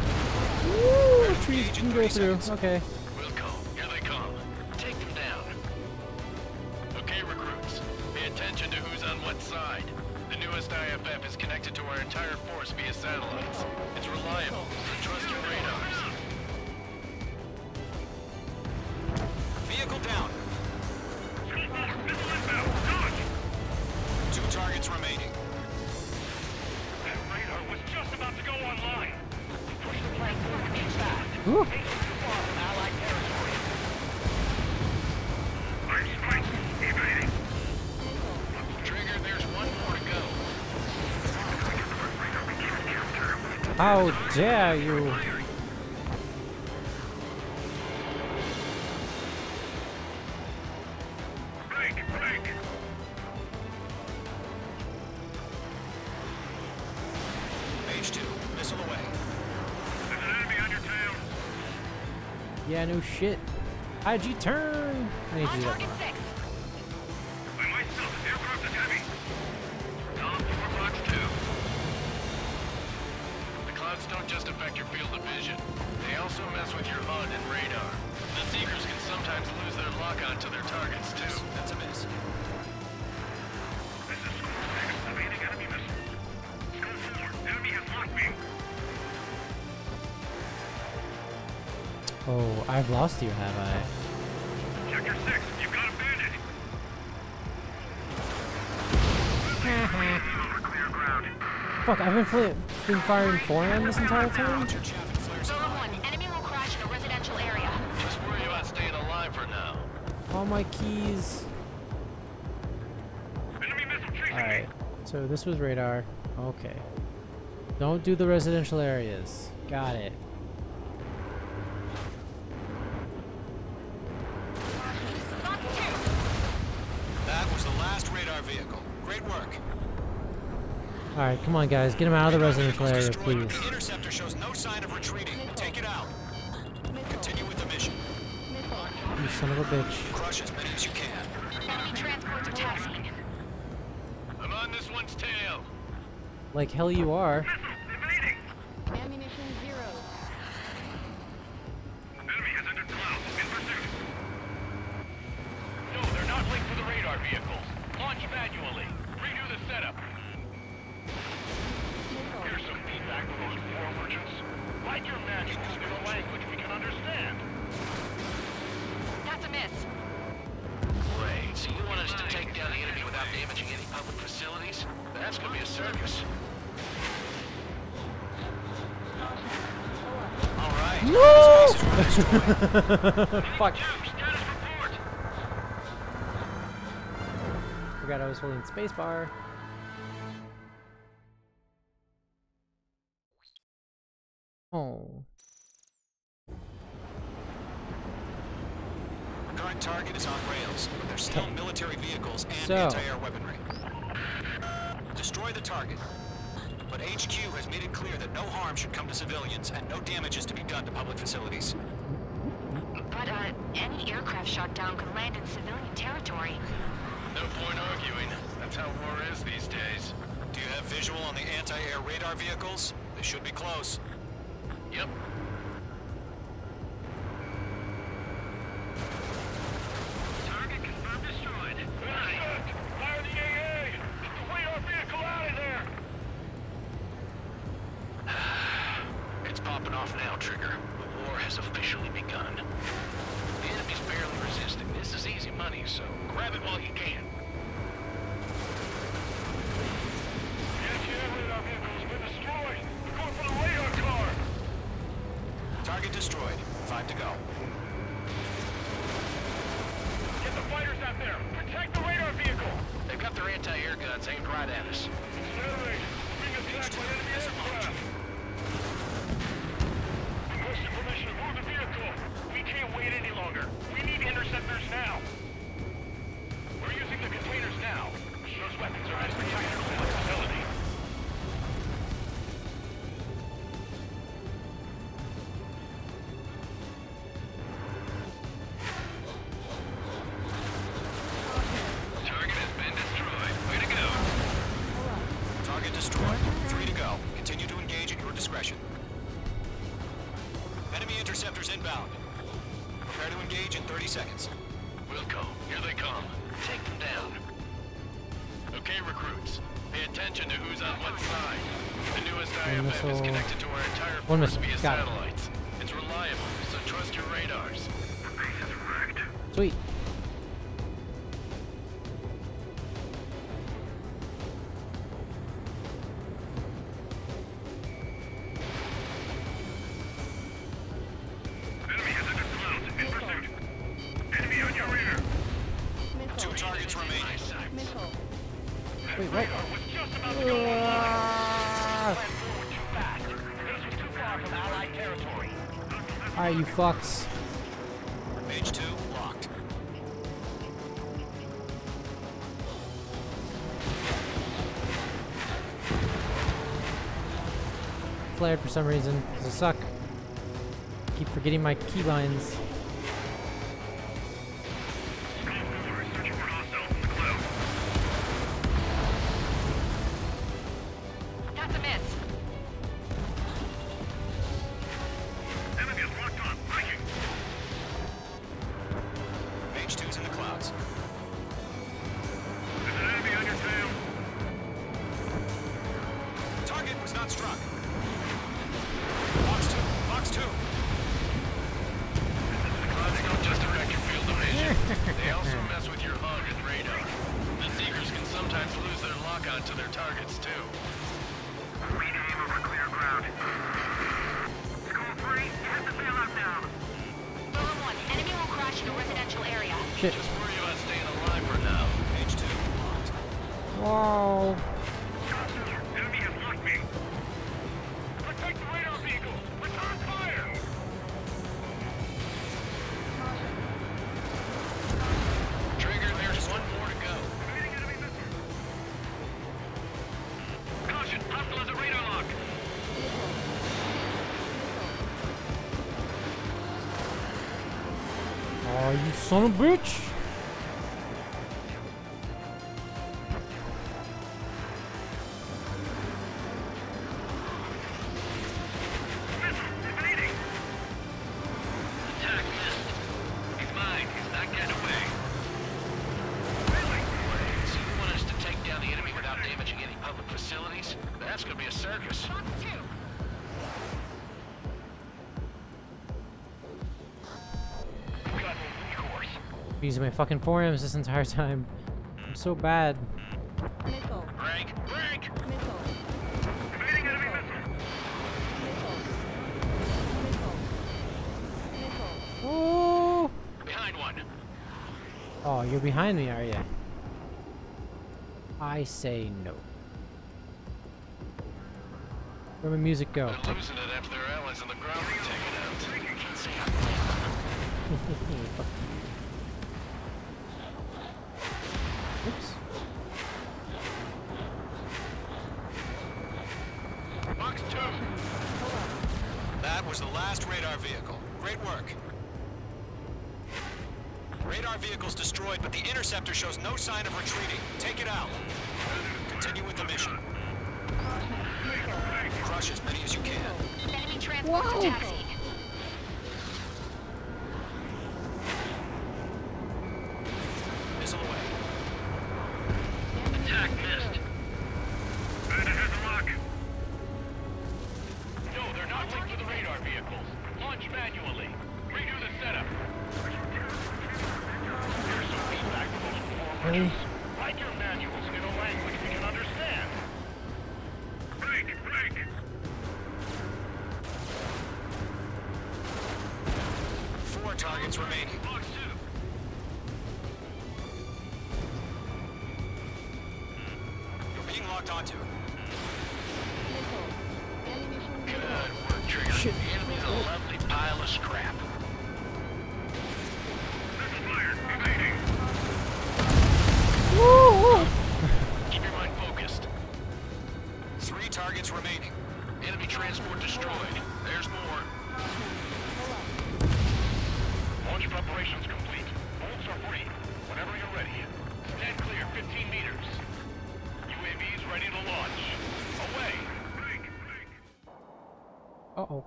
Woo! Trees can go through. Okay. Wilco, here they come. Take them down. Okay, recruits. Pay attention to who's on what side. The newest IFF is connected to our entire force via satellites. It's reliable, so trust your radars. Vehicle down. Missile inbound! Dodge! 2 targets remaining. That radar was just about to go online. Push the platform inside. Ooh. Take it too far from Allied territory. Our strike! Evading! Trigger, there's one more to go. How dare you? Break! Break! Page 2. Missile away. There's an enemy on your tail. Yeah, no shit. How'd you turn? I need to do that. Target 6. By myself, this aircraft is heavy. Tom, 4 box 2. The clouds don't just affect your field of vision. They also mess with your HUD and radar. The Seekers can sometimes lose their lock-on to their targets, too. That's a miss. This is Score 6, evading enemy missile. Score 4, enemy has locked me. Oh, I've lost you, have I? Checker 6, you've got a bandit. Clear ground. Fuck, I've been firing forehand this entire time? Your chaff and flares Zone alive. 1, enemy will crash in a residential area. Just worry about staying alive for now. All my keys. Enemy missile chasing me. Alright, so this was radar. Okay. Don't do the residential areas. Got it. That was the last radar vehicle. Great work. Alright, come on guys, get him out of the residential area, Destroyed. please. The interceptor shows no sign of retreating. Take it out. Continue with the mission. You son of a bitch. Crush as many as you can. Enemy transports are taxiing. I'm on this one's tail. Like hell you are. Missile evading. Ammunition 0. Enemy has entered clouds. In pursuit. No, they're not linked to the radar vehicles. Launch manually. Redo the setup. Here's some feedback from those war merchants. Write your manuals in a language we can understand. That's a miss. Great. So you want us to take down the enemy without damaging any public facilities? That's gonna be a circus. All right. No! Spaces were destroyed. Fuck. Status report. Forgot I was holding spacebar. Oh. Current target is on rails, but there's still military vehicles and So. anti-air weaponry. Destroy the target. But HQ has made it clear that no harm should come to civilians and no damage is to be done to public facilities. But, any aircraft shot down could land in civilian territory. No point arguing. That's how war is these days. Do you have visual on the anti-air radar vehicles? They should be close. Yep. Target confirmed destroyed. Intercept! Fire the AA! Get the radar vehicle out of there! It's popping off now, Trigger. The war has officially begun. The enemy's barely resisting. This is easy money, so grab it while you can. The anti-air radar vehicle's been destroyed! We're going for the radar car! Target destroyed. 5 to go. Get the fighters out there! Protect the radar vehicle! They've got their anti-air guns aimed right at us. Accelerate! Being attacked by enemy aircraft! Requesting permission to move the vehicle! We can't wait any longer! We need interceptors now! We're using the containers now! Those weapons are as protected from the facility! Target has been destroyed. Way to go. Target destroyed. 3 to go. Continue to engage at your discretion. Enemy interceptors inbound. Prepare to engage in 30 seconds. Wilco, here they come. Take them down. Okay, recruits. Pay attention to who's on what side. The newest IFF is connected to our entire One force missile. via Got it. satellites. It's reliable, so trust your radars. The base is wrecked. Sweet. Enemy has entered clouds. In pursuit. Enemy on your rear. 2 targets remain. Wait, what? Was just about to go online. Went forward too fast. Base was too far from Allied territory. Alright, you fucks. Page 2 locked. Flared for some reason. Does it suck? Keep forgetting my keybinds. Searching for hostiles in the cloud. That's a miss. Enemy is locked on. Breaking. Page 2's in the clouds. There's an enemy on your tail. Target was not struck. Fox 2. Fox 2. They don't just direct your field of vision. They also mess with your HUD and radar. The Seekers can sometimes lose their lock-on to their targets, too. We aim over clear ground. School 3, hit the bailout down. Rover 1, enemy will crash in a residential area. Shit. Just worry about staying alive for now. Page 2 locked. Whoa. Enemy has locked me. Protect the radar vehicle. Return fire. Trigger, there's one more to go. Evading enemy missile. Caution, hostile has a radar lock. Oh, you son of a bitch. Missile, evading. Attack missed. He's mine. He's not getting away. So you want us to take down the enemy without damaging any public facilities? That's gonna be a circus. Fox 2. Got recourse. Using my fucking forearms this entire time. I'm so bad. Break! Break! Evading enemy missile. Oh. Behind one. Oh, you're behind me, are you? I say no. Where'd my music go? They're losing it after their allies on the ground were taken out. Oops. Box 2. That was the last radar vehicle. Great work. Radar vehicle's destroyed, but the interceptor shows no sign of retreating. Take it out. Continue with the mission. Crush Crush as many as you can. Enemy transport to taxi. Missile away. Attack missed. Better hit the lock. No, they're not linked to the radar vehicles. Launch manually. Redo the setup. Here's some feedback from those performers. Really? Write your manuals in a language we can understand. Break, break. 4 targets remaining. Box 2. You're being locked onto. Good work, Trigger. The enemy's a lovely pile of scrap. Missile fired. Evading. Keep your mind focused. 3 targets remaining. Enemy transport destroyed. There's more. Launch preparations complete. Bolts are free. Whenever you're ready. Stand clear, 15 meters. UAVs ready to launch. Away. Break, break. Uh-oh.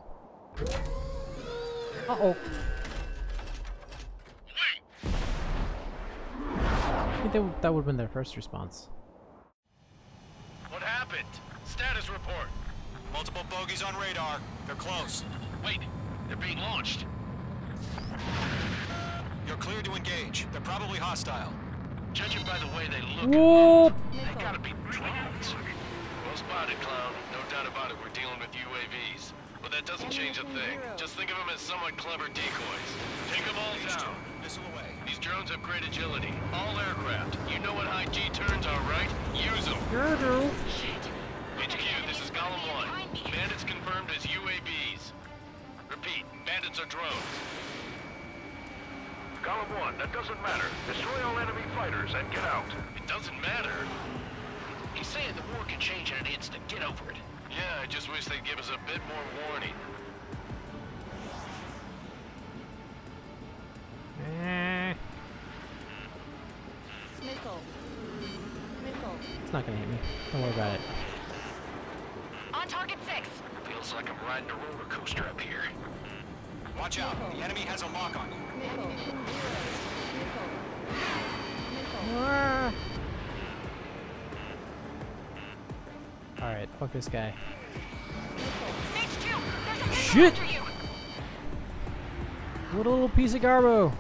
Uh-oh. I think that would have been their first response. What happened? Status report. Multiple bogeys on radar. They're close. Wait, they're being launched. You're clear to engage. They're probably hostile. Judging by the way they look, Whoop! they gotta be drones. Well spotted, Clown. No doubt about it, we're dealing with UAVs. But that doesn't change a thing. Just think of them as somewhat clever decoys. Take them all down. Missile away. These drones have great agility. All aircraft. You know what high G turns are, right? Use them. Shit. HQ, this is Golem 1. Bandits confirmed as UAVs. Repeat, bandits are drones. Column 1, that doesn't matter. Destroy all enemy fighters and get out. It doesn't matter. He's saying the war can change in an instant. Get over it. Yeah, I just wish they'd give us a bit more warning. It's not gonna hit me. Don't worry about it. On target 6. Feels like I'm riding a roller coaster up here. Watch out. The enemy has a lock on you. Alright, fuck this guy. Mage 2, there's a Shit! after you. What a little piece of garbo!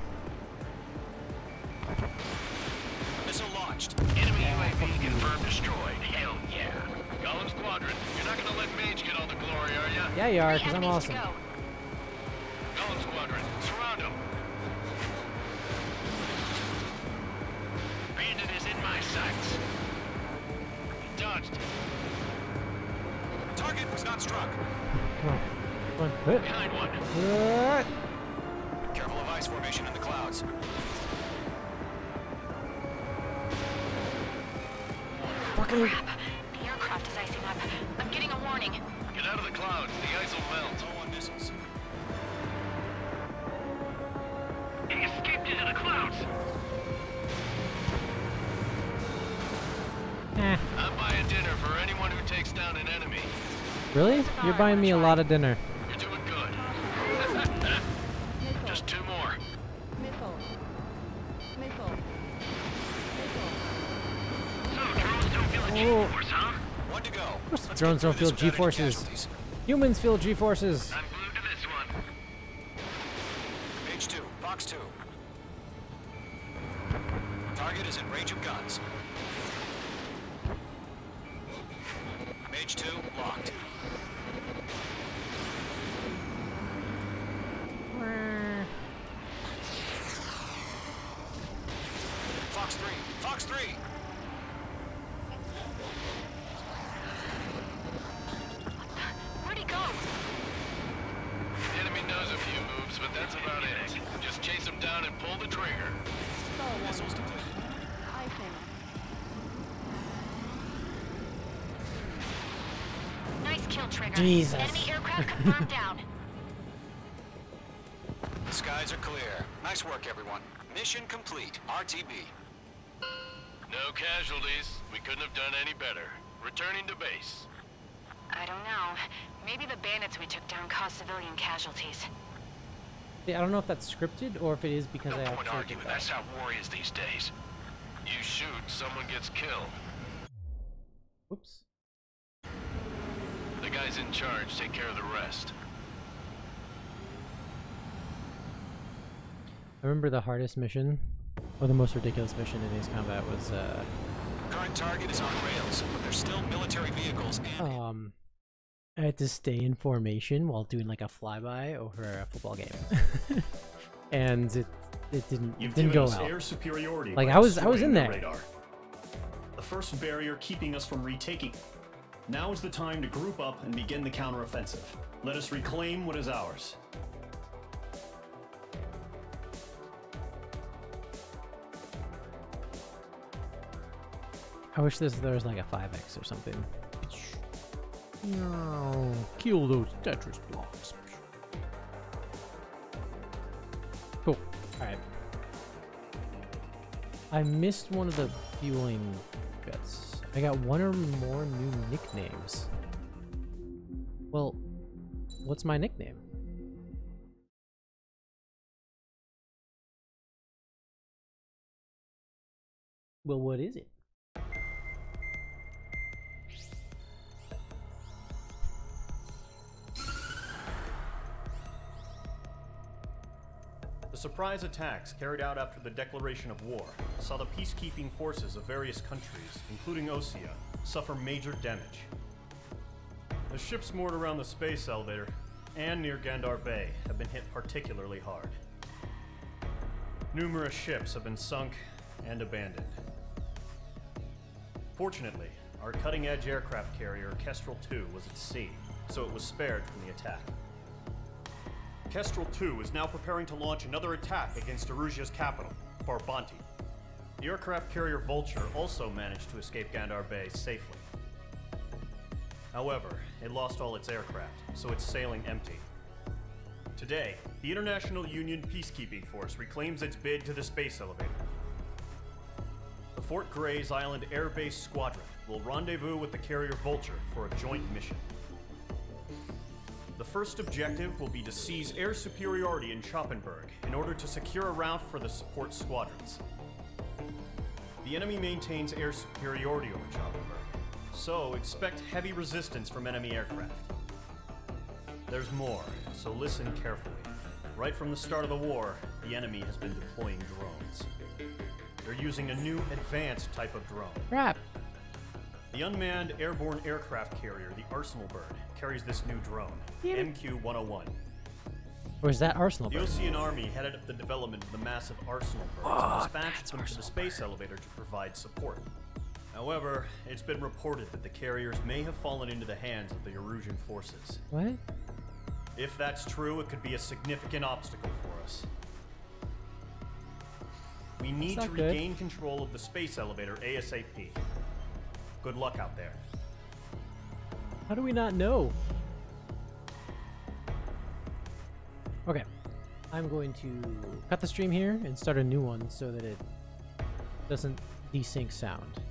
Missile launched. Enemy UAV confirmed destroyed. Hell yeah. Golem Squadron, you're not gonna let Mage get all the glory, are ya? Yeah, you are, Three because I'm enemies to awesome. go. Golem Squadron, surround him. Bandit is in my sights. He dodged. Target was not struck. Come on. Come on. Hit. Behind one. Careful of ice formation in the clouds. Fucking. Crap. The aircraft is icing up. I'm getting a warning. Get out of the clouds. The ice will melt. Low on missiles. He escaped into the clouds. Eh. I'm buying dinner for anyone who takes down an enemy. Really? You're buying me a lot of dinner. You're doing good. Just 2 more. So, drones don't feel a G-force, huh? 1 to go. Of course, Let's drones get don't through feel this without any G-forces. casualties. Humans feel G-forces. I'm glued to this one. Page 2, Fox 2. Target is in range of guns. Mage 2, locked. Fox 3, Fox 3! Where'd he go? The enemy knows a few moves, but that's about it. Just chase him down and pull the trigger. Missiles depleted. Nice kill, Trigger. Jesus. Enemy aircraft confirmed down. The skies are clear. Nice work, everyone. Mission complete. RTB. No casualties. We couldn't have done any better. Returning to base. I don't know. Maybe the bandits we took down caused civilian casualties. Yeah, I don't know if that's scripted or if it is because No I point actually arguing. did that. That's how war is these days. You shoot, someone gets killed. Oops. The guys in charge take care of the rest. I remember the hardest mission, or the most ridiculous mission in Ace Combat was, Current target is on rails, but there's still military vehicles and... I had to stay in formation while doing like a flyby over a football game. And it didn't go well. Air superiority Like by I was in destroying the there. radar. The first barrier keeping us from retaking. Now is the time to group up and begin the counteroffensive. Let us reclaim what is ours. I wish there was like a 5x or something. No, kill those Tetris blocks. Cool. Alright. I missed one of the fueling bits. I got one or more new nicknames. Well, what's my nickname? Well, what is it? The surprise attacks carried out after the declaration of war saw the peacekeeping forces of various countries, including Osea, suffer major damage. The ships moored around the space elevator and near Gandar Bay have been hit particularly hard. Numerous ships have been sunk and abandoned. Fortunately, our cutting-edge aircraft carrier Kestrel II was at sea, so it was spared from the attack. Kestrel II is now preparing to launch another attack against Erusia's capital, Farbanti. The aircraft carrier Vulture also managed to escape Gandar Bay safely. However, it lost all its aircraft, so it's sailing empty. Today, the International Union Peacekeeping Force reclaims its bid to the space elevator. The Fort Grays Island Air Base Squadron will rendezvous with the carrier Vulture for a joint mission. The first objective will be to seize air superiority in Schoppenberg in order to secure a route for the support squadrons. The enemy maintains air superiority over Schoppenberg, so expect heavy resistance from enemy aircraft. There's more, so listen carefully. Right from the start of the war, the enemy has been deploying drones. They're using a new advanced type of drone. Crap. The unmanned airborne aircraft carrier, the Arsenal Bird, carries this new drone, MQ-101. Or is that Arsenal The Bird? Osean Army headed up the development of the massive Arsenal Birds and dispatched them to the space elevator to provide support. However, it's been reported that the carriers may have fallen into the hands of the Erusian forces. What? If that's true, it could be a significant obstacle for us. We need to regain control of the space elevator ASAP. Good luck out there. How do we not know? Okay. I'm going to cut the stream here and start a new one so that it doesn't desync sound.